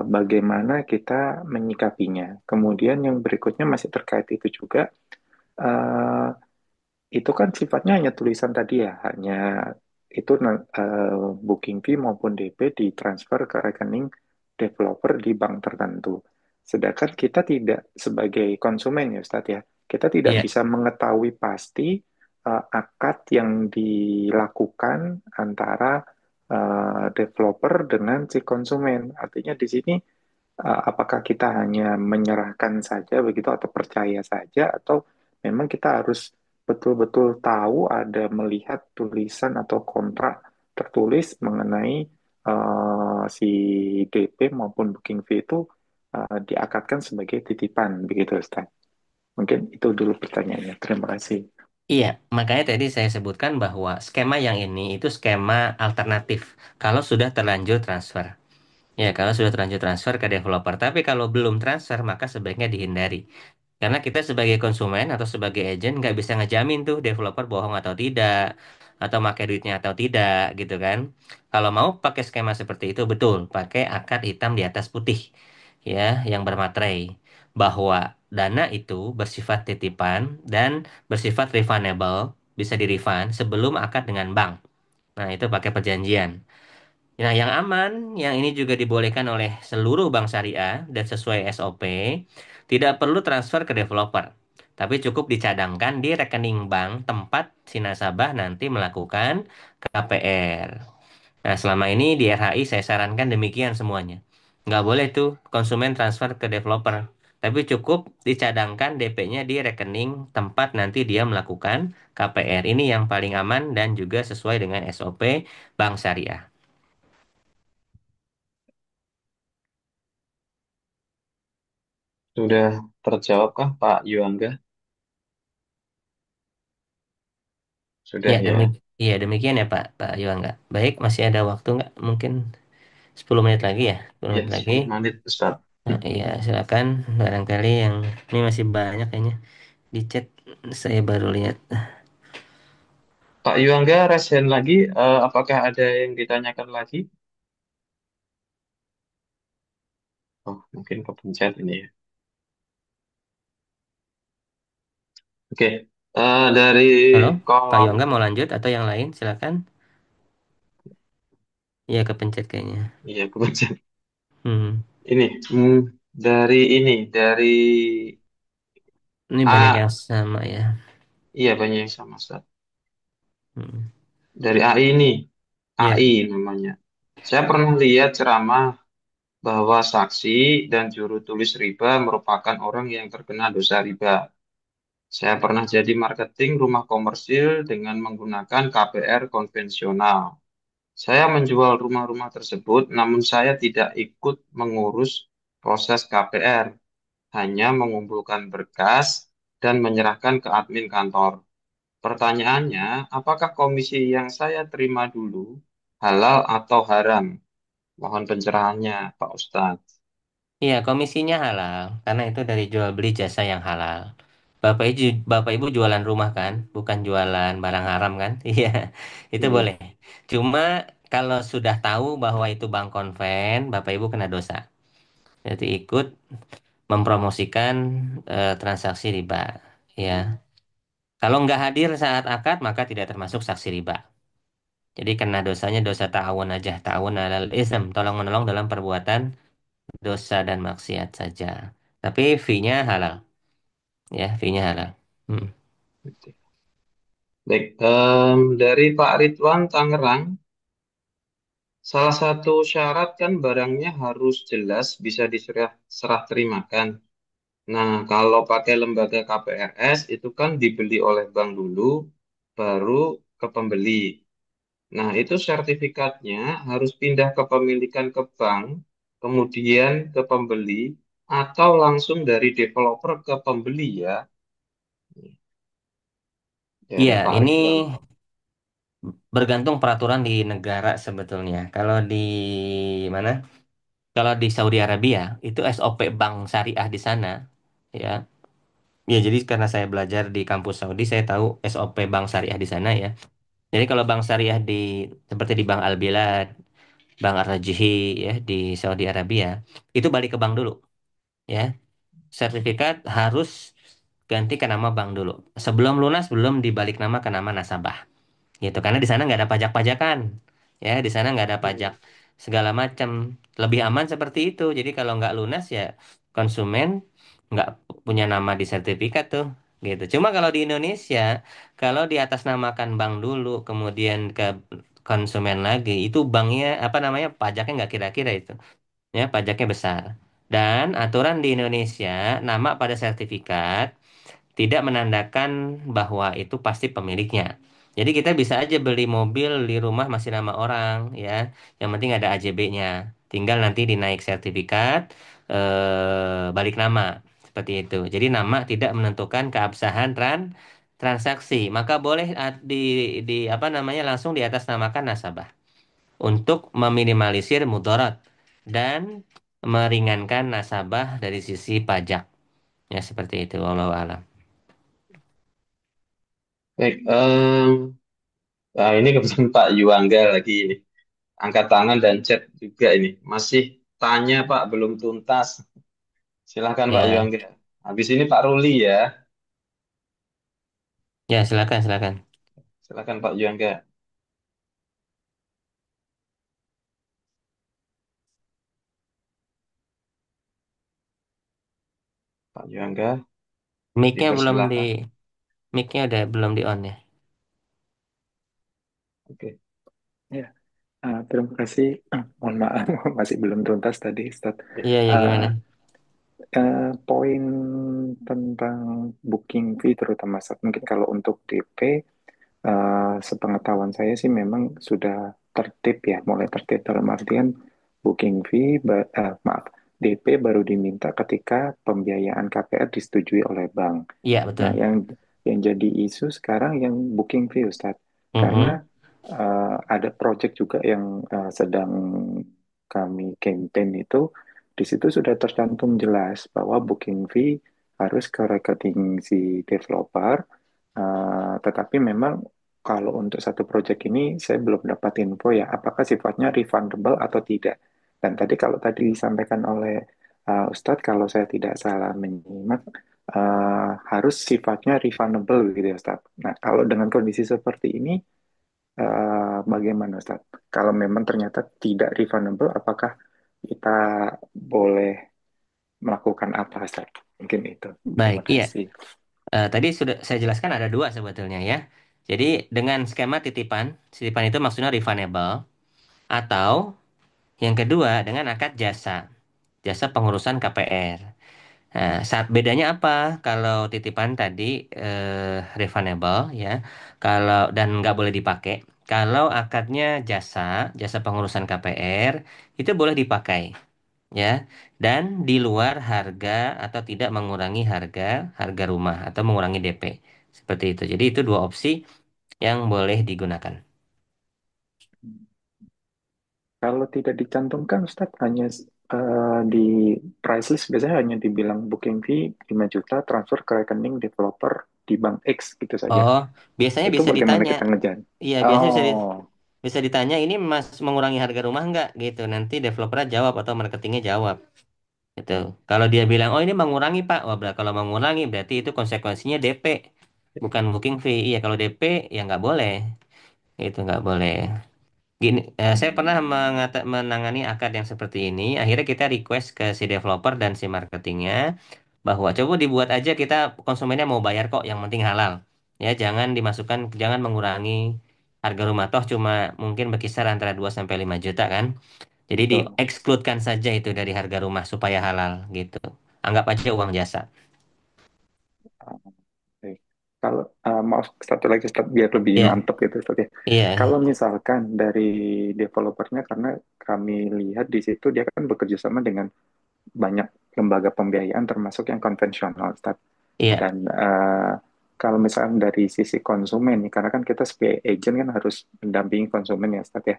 bagaimana kita menyikapinya? Kemudian yang berikutnya masih terkait itu juga, eh, itu kan sifatnya hanya tulisan tadi ya, hanya itu booking fee maupun DP ditransfer ke rekening developer di bank tertentu. Sedangkan kita tidak sebagai konsumen ya Ustadz ya, kita tidak iya, bisa mengetahui pasti akad yang dilakukan antara developer dengan si konsumen. Artinya di sini apakah kita hanya menyerahkan saja begitu atau percaya saja atau memang kita harus betul-betul tahu ada melihat tulisan atau kontrak tertulis mengenai si DP maupun booking fee itu diakatkan sebagai titipan begitu Ustaz. Mungkin itu dulu pertanyaannya. Terima kasih. iya. Makanya tadi saya sebutkan bahwa skema yang ini itu skema alternatif kalau sudah terlanjur transfer. Ya, kalau sudah terlanjur transfer ke developer. Tapi kalau belum transfer, maka sebaiknya dihindari. Karena kita sebagai konsumen atau sebagai agent nggak bisa ngejamin tuh developer bohong atau tidak, atau pakai duitnya atau tidak, gitu kan. Kalau mau pakai skema seperti itu, betul, pakai akad hitam di atas putih, ya, yang bermaterai. Bahwa dana itu bersifat titipan dan bersifat refundable, bisa di-refund sebelum akad dengan bank. Nah, itu pakai perjanjian. Nah, yang aman, yang ini juga dibolehkan oleh seluruh bank syariah dan sesuai SOP, tidak perlu transfer ke developer, tapi cukup dicadangkan di rekening bank tempat si nasabah nanti melakukan KPR. Nah, selama ini di RHI saya sarankan demikian semuanya. Nggak boleh tuh konsumen transfer ke developer. Tapi cukup dicadangkan DP-nya di rekening tempat nanti dia melakukan KPR. Ini yang paling aman dan juga sesuai dengan SOP Bank Syariah. Sudah terjawabkah Pak Yuangga? Ya, Sudah ya. iya demikian ya Pak Yuangga. Baik, masih ada waktu nggak? Mungkin 10 menit lagi ya, 10 Ya, menit lagi. 10 menit Ustaz. Nah, iya, silakan. Barangkali yang ini masih banyak kayaknya di chat saya baru lihat. Pak Yuangga resen lagi, apakah ada yang ditanyakan lagi? Oh, mungkin kepencet ini ya. Oke, dari Halo, Pak kolom, Yuangga mau lanjut atau yang lain? Silakan. Iya, kepencet kayaknya. iya kepencet. Hmm. Ini, dari Ini banyak yang A, sama ya. iya banyak yang sama Ustaz. Hmm. Dari AI ini, Ya, AI namanya. Saya pernah lihat ceramah bahwa saksi dan juru tulis riba merupakan orang yang terkena dosa riba. Saya pernah jadi marketing rumah komersil dengan menggunakan KPR konvensional. Saya menjual rumah-rumah tersebut, namun saya tidak ikut mengurus proses KPR, hanya mengumpulkan berkas dan menyerahkan ke admin kantor. Pertanyaannya, apakah komisi yang saya terima dulu halal atau haram? Mohon pencerahannya, Pak Ustadz. iya komisinya halal karena itu dari jual beli jasa yang halal. Bapak Ibu jualan rumah kan, bukan jualan barang haram kan? Iya, itu Iya, boleh. Cuma kalau sudah tahu bahwa itu bank konven, Bapak Ibu kena dosa. Jadi ikut mempromosikan transaksi riba. Ya, kalau nggak hadir saat akad maka tidak termasuk saksi riba. Jadi kena dosanya dosa ta'awun aja, ta'awun alal ism, tolong menolong dalam perbuatan dosa dan maksiat saja. Tapi fee-nya halal, ya fee-nya halal. Hmm. gitu. Baik, dari Pak Ridwan Tangerang, salah satu syarat kan barangnya harus jelas bisa diserah serah terimakan. Nah, kalau pakai lembaga KPRS itu kan dibeli oleh bank dulu, baru ke pembeli. Nah, itu sertifikatnya harus pindah kepemilikan ke bank, kemudian ke pembeli, atau langsung dari developer ke pembeli ya, Iya, dari Pak ini Ridwan. bergantung peraturan di negara sebetulnya. Kalau di mana? Kalau di Saudi Arabia, itu SOP bank syariah di sana, ya. Ya, jadi karena saya belajar di kampus Saudi, saya tahu SOP bank syariah di sana ya. Jadi kalau bank syariah seperti di Bank Al-Bilad, Bank Ar-Rajhi ya di Saudi Arabia, itu balik ke bank dulu ya. Sertifikat harus ganti ke nama bank dulu. Sebelum lunas belum dibalik nama ke nama nasabah. Gitu karena di sana nggak ada pajak-pajakan. Ya, di sana nggak ada pajak Hmm, segala macam. Lebih aman seperti itu. Jadi kalau nggak lunas ya konsumen nggak punya nama di sertifikat tuh. Gitu. Cuma kalau di Indonesia, kalau di atas namakan bank dulu, kemudian ke konsumen lagi, itu banknya apa namanya pajaknya nggak kira-kira itu. Ya, pajaknya besar. Dan aturan di Indonesia, nama pada sertifikat tidak menandakan bahwa itu pasti pemiliknya. Jadi kita bisa aja beli mobil di rumah masih nama orang, ya. Yang penting ada AJB-nya. Tinggal nanti dinaik sertifikat, balik nama seperti itu. Jadi nama tidak menentukan keabsahan transaksi. Maka boleh di apa namanya langsung di atas namakan nasabah untuk meminimalisir mudarat dan meringankan nasabah dari sisi pajak. Ya seperti itu, wallahu alam. baik, nah ini kebetulan Pak Yuangga lagi ini. Angkat tangan dan chat juga ini. Masih tanya Pak, belum tuntas. Silahkan Pak Ya, Yuangga. Habis ini Pak Ruli ya. ya silakan silakan. Silahkan Pak Yuangga. Pak Yuangga, Mic-nya belum di dipersilahkan. mic-nya udah belum di on ya. Oke. Ya, terima kasih. Mohon maaf, masih belum tuntas tadi, Ustaz. Iya ya Uh, gimana? Poin tentang booking fee terutama saat mungkin kalau untuk DP, sepengetahuan saya sih memang sudah tertib ya, mulai tertib dalam artian booking fee, maaf, DP baru diminta ketika pembiayaan KPR disetujui oleh bank. Iya, Nah, betul. yang jadi isu sekarang yang booking fee, Ustadz, karena Mhm. ada project juga yang sedang kami campaign itu, di situ sudah tercantum jelas bahwa booking fee harus ke rekening si developer, tetapi memang kalau untuk satu project ini saya belum dapat info ya, apakah sifatnya refundable atau tidak. Dan tadi kalau tadi disampaikan oleh Ustadz, kalau saya tidak salah menyimak, harus sifatnya refundable gitu ya Ustadz. Nah, kalau dengan kondisi seperti ini, bagaimana Ustadz? Kalau memang ternyata tidak refundable, apakah kita boleh melakukan apa Ustadz? Mungkin itu. Baik, Terima iya. kasih. Tadi sudah saya jelaskan ada dua sebetulnya ya. Jadi dengan skema titipan, titipan itu maksudnya refundable, atau yang kedua dengan akad jasa, jasa pengurusan KPR. Nah, saat bedanya apa? Kalau titipan tadi refundable ya, kalau dan nggak boleh dipakai. Kalau akadnya jasa, jasa pengurusan KPR itu boleh dipakai ya, dan di luar harga atau tidak mengurangi harga harga rumah atau mengurangi DP seperti itu. Jadi itu dua opsi yang boleh digunakan. Kalau tidak dicantumkan, Ustadz, hanya di price list biasanya hanya dibilang booking fee 5 juta transfer ke rekening developer di bank X gitu saja. Oh, biasanya Itu bisa bagaimana ditanya. kita ngejar? Iya, biasanya Oh, bisa ditanya ini Mas mengurangi harga rumah nggak gitu. Nanti developernya jawab atau marketingnya jawab gitu. Kalau dia bilang oh ini mengurangi Pak, wah kalau mengurangi berarti itu konsekuensinya DP bukan booking fee. Iya, kalau DP ya nggak boleh. Itu nggak boleh. Gini, saya pernah menangani akad yang seperti ini. Akhirnya kita request ke si developer dan si marketingnya bahwa coba dibuat aja kita konsumennya mau bayar kok, yang penting halal. Ya, jangan dimasukkan, jangan mengurangi harga rumah toh cuma mungkin berkisar antara 2 sampai 5 juta kan. Jadi betul. diekskludkan saja itu dari harga rumah supaya halal gitu. Anggap aja uang jasa. Oke. Kalau maaf satu lagi Ustadz, biar lebih Iya, mantep gitu Ustadz ya. iya, Kalau misalkan dari developernya, karena kami lihat di situ dia kan bekerja sama dengan banyak lembaga pembiayaan termasuk yang konvensional, Ustadz. iya, Dan kalau misalkan dari sisi konsumen nih, karena kan kita sebagai agent kan harus mendampingi konsumen ya, Ustadz ya.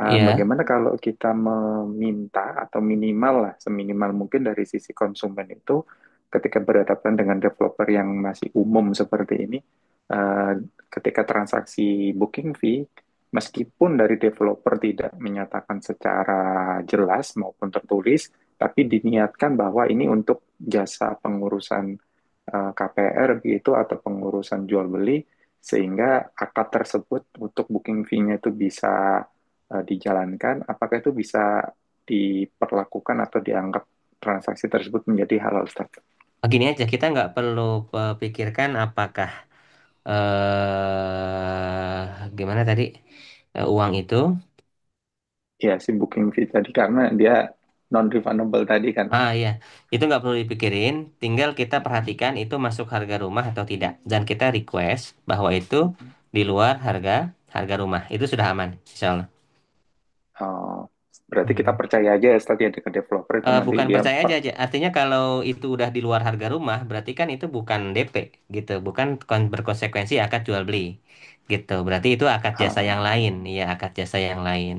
iya. Bagaimana kalau kita meminta atau minimal lah, seminimal mungkin dari sisi konsumen itu, ketika berhadapan dengan developer yang masih umum seperti ini, eh, ketika transaksi booking fee, meskipun dari developer tidak menyatakan secara jelas maupun tertulis, tapi diniatkan bahwa ini untuk jasa pengurusan KPR gitu atau pengurusan jual beli, sehingga akad tersebut untuk booking fee-nya itu bisa dijalankan, apakah itu bisa diperlakukan atau dianggap transaksi tersebut menjadi halal, Ustaz? Begini aja, kita nggak perlu pikirkan apakah gimana tadi uang itu. Ya, si booking fee tadi karena dia non-refundable tadi kan. Ah ya, itu nggak perlu dipikirin. Tinggal kita perhatikan itu masuk harga rumah atau tidak, dan kita request bahwa itu di luar harga harga rumah. Itu sudah aman, insya Allah. Oh, berarti kita Hmm. percaya aja ya, Ustaz, ya, ke developer itu nanti Bukan dia percaya Pak. aja. Artinya kalau itu udah di luar harga rumah, berarti kan itu bukan DP gitu, bukan berkonsekuensi akad jual beli gitu. Berarti itu akad jasa yang ah, lain, ya akad jasa yang lain.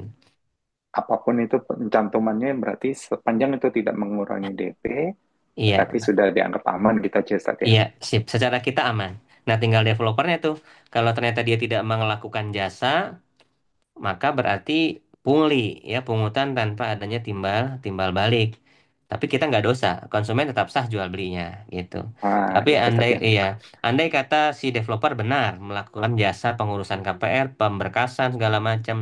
apapun itu pencantumannya berarti sepanjang itu tidak mengurangi DP, Iya, berarti sudah dianggap aman kita aja, Ustaz, ya. iya, sip. Secara kita aman. Nah, tinggal developernya tuh. Kalau ternyata dia tidak melakukan jasa, maka berarti pungli, ya, pungutan tanpa adanya timbal timbal balik. Tapi kita nggak dosa, konsumen tetap sah jual belinya, gitu. Ah, Tapi itu andai, tadi. iya, andai kata si developer benar melakukan jasa pengurusan KPR, pemberkasan segala macam,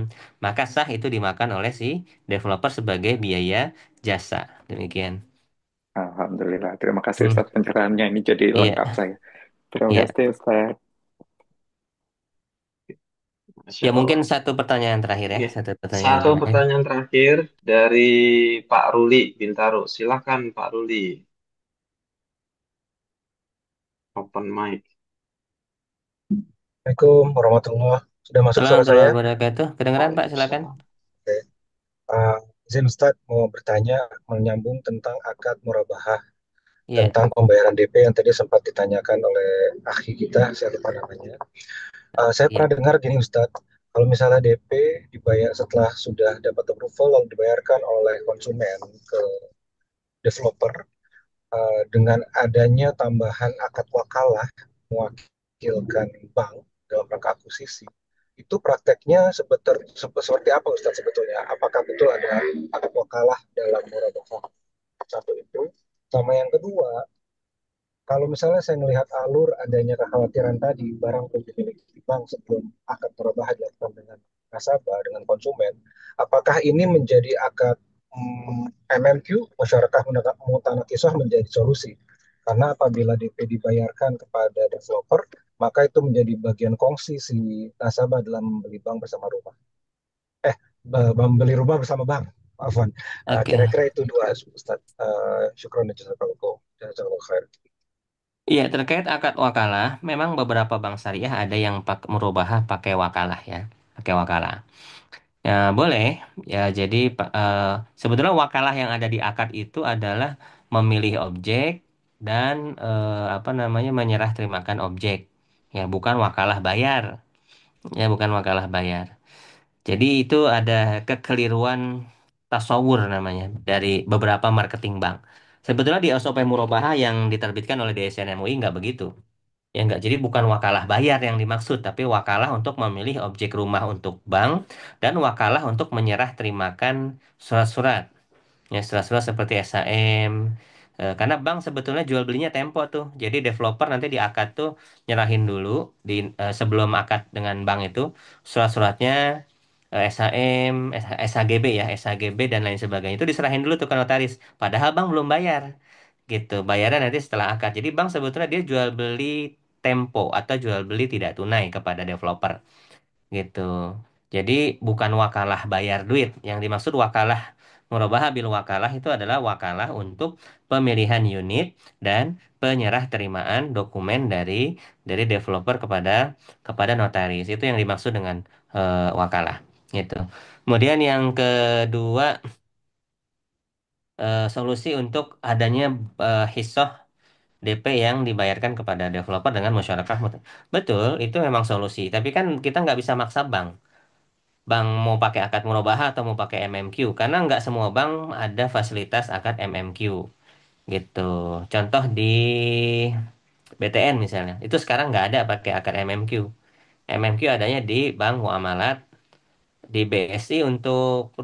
maka sah itu dimakan oleh si developer sebagai biaya jasa. Demikian. Alhamdulillah. Terima kasih Hmm, Ustaz pencerahannya. Ini jadi lengkap iya, saya. Terima iya. kasih Ustaz. Masya Ya mungkin Allah. satu pertanyaan terakhir ya, Oke. satu pertanyaan Satu terakhir. Ya. pertanyaan terakhir dari Pak Ruli Bintaro. Silahkan Pak Ruli. open mic. Assalamualaikum warahmatullah. Sudah masuk suara Warahmatullahi saya? wabarakatuh. Kedengeran Pak, silakan. Waalaikumsalam. Oke. Izin Ustadz mau bertanya menyambung tentang akad murabahah, Iya, tentang pembayaran DP yang tadi sempat ditanyakan oleh akhi kita, saya lupa namanya. Saya iya. pernah dengar gini Ustadz, kalau misalnya DP dibayar setelah sudah dapat approval lalu dibayarkan oleh konsumen ke developer, dengan adanya tambahan akad wakalah mewakilkan bank dalam rangka akuisisi, itu prakteknya seperti apa Ustadz sebetulnya? Apakah betul ada akad wakalah dalam murabahah? Satu itu. Sama yang kedua, kalau misalnya saya melihat alur adanya kekhawatiran tadi, barang belum dimiliki di bank sebelum akad murabahah dilakukan dengan nasabah, dengan konsumen, apakah ini menjadi akad MMQ, masyarakat mutanakisah menjadi solusi? Karena apabila DP dibayarkan kepada developer, maka itu menjadi bagian kongsi si nasabah dalam membeli bank bersama rumah. Membeli rumah bersama bank. Afwan. Oke. Kira-kira itu dua, Ustaz. Syukron dan jazakallahu khair. Iya, terkait akad wakalah, memang beberapa bank syariah ada yang merubah pakai wakalah ya, pakai wakalah. Ya, boleh. Ya, jadi sebetulnya wakalah yang ada di akad itu adalah memilih objek dan apa namanya menyerah terimakan objek. Ya, bukan wakalah bayar. Ya, bukan wakalah bayar. Jadi itu ada kekeliruan tasawur namanya dari beberapa marketing bank. Sebetulnya di SOP Murabahah yang diterbitkan oleh DSN MUI nggak begitu. Ya nggak, jadi bukan wakalah bayar yang dimaksud, tapi wakalah untuk memilih objek rumah untuk bank dan wakalah untuk menyerah terimakan surat-surat. Ya, surat-surat seperti SHM. Karena bank sebetulnya jual belinya tempo tuh. Jadi developer nanti di akad tuh nyerahin dulu sebelum akad dengan bank itu surat-suratnya SHM, SHGB ya, SHGB dan lain sebagainya itu diserahin dulu tuh ke notaris. Padahal bank belum bayar gitu. Bayarnya nanti setelah akad. Jadi bank sebetulnya dia jual beli tempo atau jual beli tidak tunai kepada developer gitu. Jadi bukan wakalah bayar duit. Yang dimaksud wakalah murabahah bil wakalah itu adalah wakalah untuk pemilihan unit dan penyerah terimaan dokumen dari developer kepada notaris. Itu yang dimaksud dengan wakalah gitu. Kemudian yang kedua, solusi untuk adanya hissah DP yang dibayarkan kepada developer dengan musyarakah betul, itu memang solusi. Tapi kan kita nggak bisa maksa bank mau pakai akad murabahah atau mau pakai MMQ karena nggak semua bank ada fasilitas akad MMQ gitu. Contoh di BTN misalnya, itu sekarang nggak ada pakai akad MMQ. MMQ adanya di bank muamalat. Di BSI untuk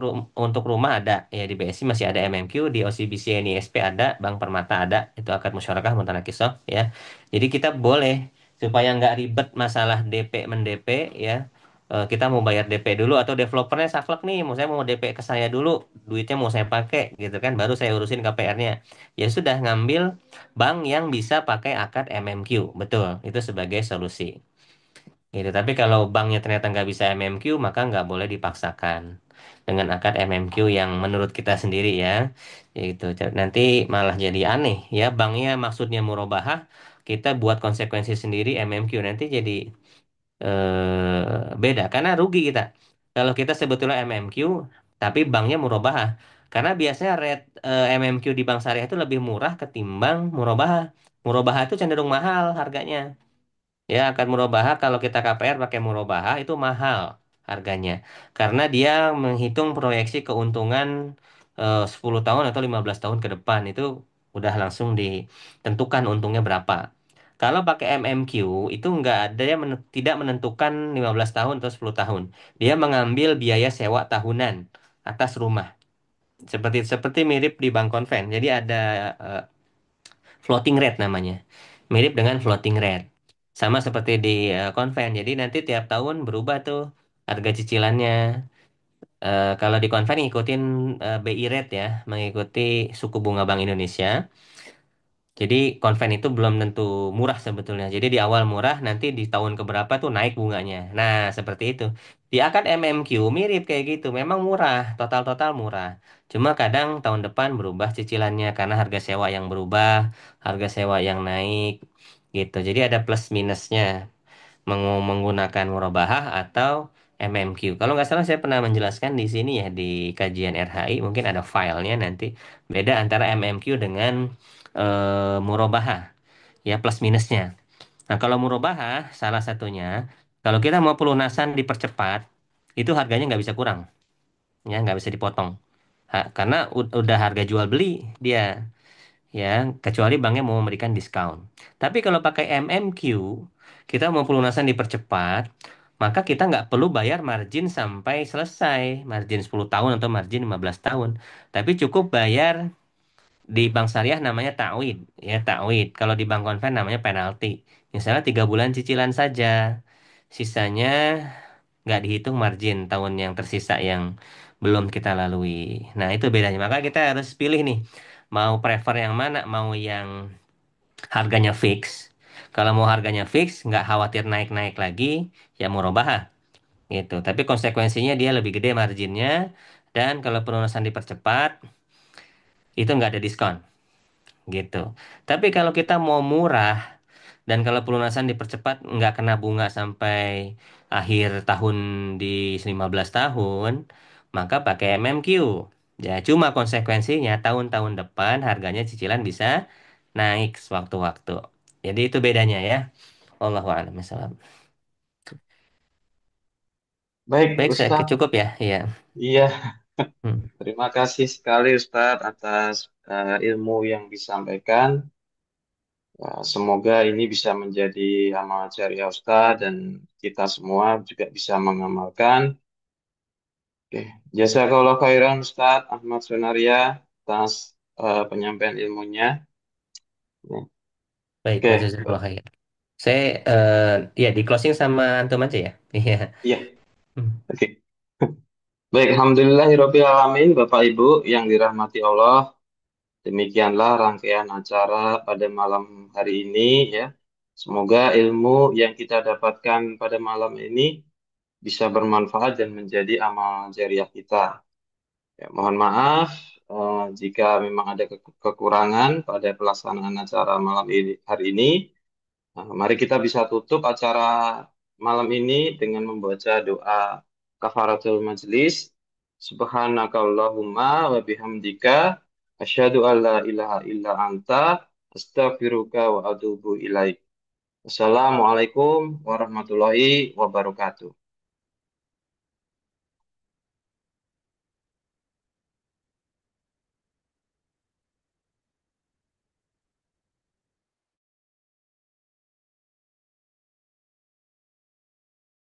rumah ada, ya di BSI masih ada MMQ, di OCBC NISP ada, Bank Permata ada, itu akad musyarakah mutanakisah ya. Jadi kita boleh supaya nggak ribet masalah DP mendP ya. Kita mau bayar DP dulu atau developernya saklek nih, mau DP ke saya dulu, duitnya mau saya pakai gitu kan, baru saya urusin KPR-nya. Ya sudah, ngambil bank yang bisa pakai akad MMQ, betul, itu sebagai solusi gitu. Tapi kalau banknya ternyata nggak bisa MMQ, maka nggak boleh dipaksakan dengan akad MMQ yang menurut kita sendiri ya. Gitu. Nanti malah jadi aneh ya. Banknya maksudnya murabahah, kita buat konsekuensi sendiri MMQ, nanti jadi beda karena rugi kita. Kalau kita sebetulnya MMQ, tapi banknya murabahah. Karena biasanya rate MMQ di bank syariah itu lebih murah ketimbang murabahah. Murabahah itu cenderung mahal harganya. Ya, akad murabahah kalau kita KPR pakai murabahah itu mahal harganya. Karena dia menghitung proyeksi keuntungan 10 tahun atau 15 tahun ke depan. Itu udah langsung ditentukan untungnya berapa. Kalau pakai MMQ itu nggak ada, dia tidak menentukan 15 tahun atau 10 tahun. Dia mengambil biaya sewa tahunan atas rumah. Seperti seperti mirip di bank konven. Jadi ada eh, floating rate namanya. Mirip dengan floating rate. Sama seperti di konven. Jadi nanti tiap tahun berubah tuh harga cicilannya. Kalau di konven ngikutin BI rate ya, mengikuti suku bunga Bank Indonesia. Jadi konven itu belum tentu murah sebetulnya. Jadi di awal murah, nanti di tahun keberapa tuh naik bunganya. Nah, seperti itu. Di akad MMQ mirip kayak gitu. Memang murah, total-total murah. Cuma kadang tahun depan berubah cicilannya karena harga sewa yang berubah, harga sewa yang naik. gitu. Jadi ada plus minusnya menggunakan murabahah atau MMQ. Kalau nggak salah saya pernah menjelaskan di sini ya di kajian RHI mungkin ada filenya nanti beda antara MMQ dengan murabahah ya plus minusnya. Nah kalau murabahah salah satunya kalau kita mau pelunasan dipercepat itu harganya nggak bisa kurang ya nggak bisa dipotong. Karena udah harga jual beli dia ya kecuali banknya mau memberikan diskon. Tapi kalau pakai MMQ kita mau pelunasan dipercepat maka kita nggak perlu bayar margin sampai selesai margin 10 tahun atau margin 15 tahun tapi cukup bayar di bank syariah namanya ta'wid ya ta'wid kalau di bank konven namanya penalti misalnya 3 bulan cicilan saja sisanya nggak dihitung margin tahun yang tersisa yang belum kita lalui. Nah, itu bedanya. Maka kita harus pilih nih, mau prefer yang mana, mau yang harganya fix. Kalau mau harganya fix, nggak khawatir naik-naik lagi, ya murabahah gitu. Tapi konsekuensinya dia lebih gede marginnya, dan kalau pelunasan dipercepat, itu nggak ada diskon gitu. Tapi kalau kita mau murah, dan kalau pelunasan dipercepat nggak kena bunga sampai akhir tahun di 15 tahun, maka pakai MMQ. Ya, cuma konsekuensinya tahun-tahun depan harganya cicilan bisa naik sewaktu-waktu. Jadi itu bedanya ya. Allahu a'lam bishawab. Baik, Baik, saya Ustadz. cukup ya. Iya. Iya, Hmm. terima kasih sekali Ustadz atas ilmu yang disampaikan. Semoga ini bisa menjadi amal jariah Ustadz dan kita semua juga bisa mengamalkan. Oke, jazakallah khairan Ustadz Ahmad Sunaria atas penyampaian ilmunya. Baik, Oke, jazakallahu khair. Saya ya di closing sama antum aja ya. Iya. iya, Hmm. oke. Baik, alhamdulillahirabbil alamin Bapak Ibu yang dirahmati Allah. Demikianlah rangkaian acara pada malam hari ini ya. Semoga ilmu yang kita dapatkan pada malam ini bisa bermanfaat dan menjadi amal jariah kita. Ya, mohon maaf jika memang ada kekurangan pada pelaksanaan acara malam ini hari ini. Nah, mari kita bisa tutup acara malam ini dengan membaca doa kafaratul majlis. Subhanakallahumma wa bihamdika asyhadu an la ilaha illa anta astaghfiruka wa atubu ilaik. Wassalamualaikum warahmatullahi wabarakatuh.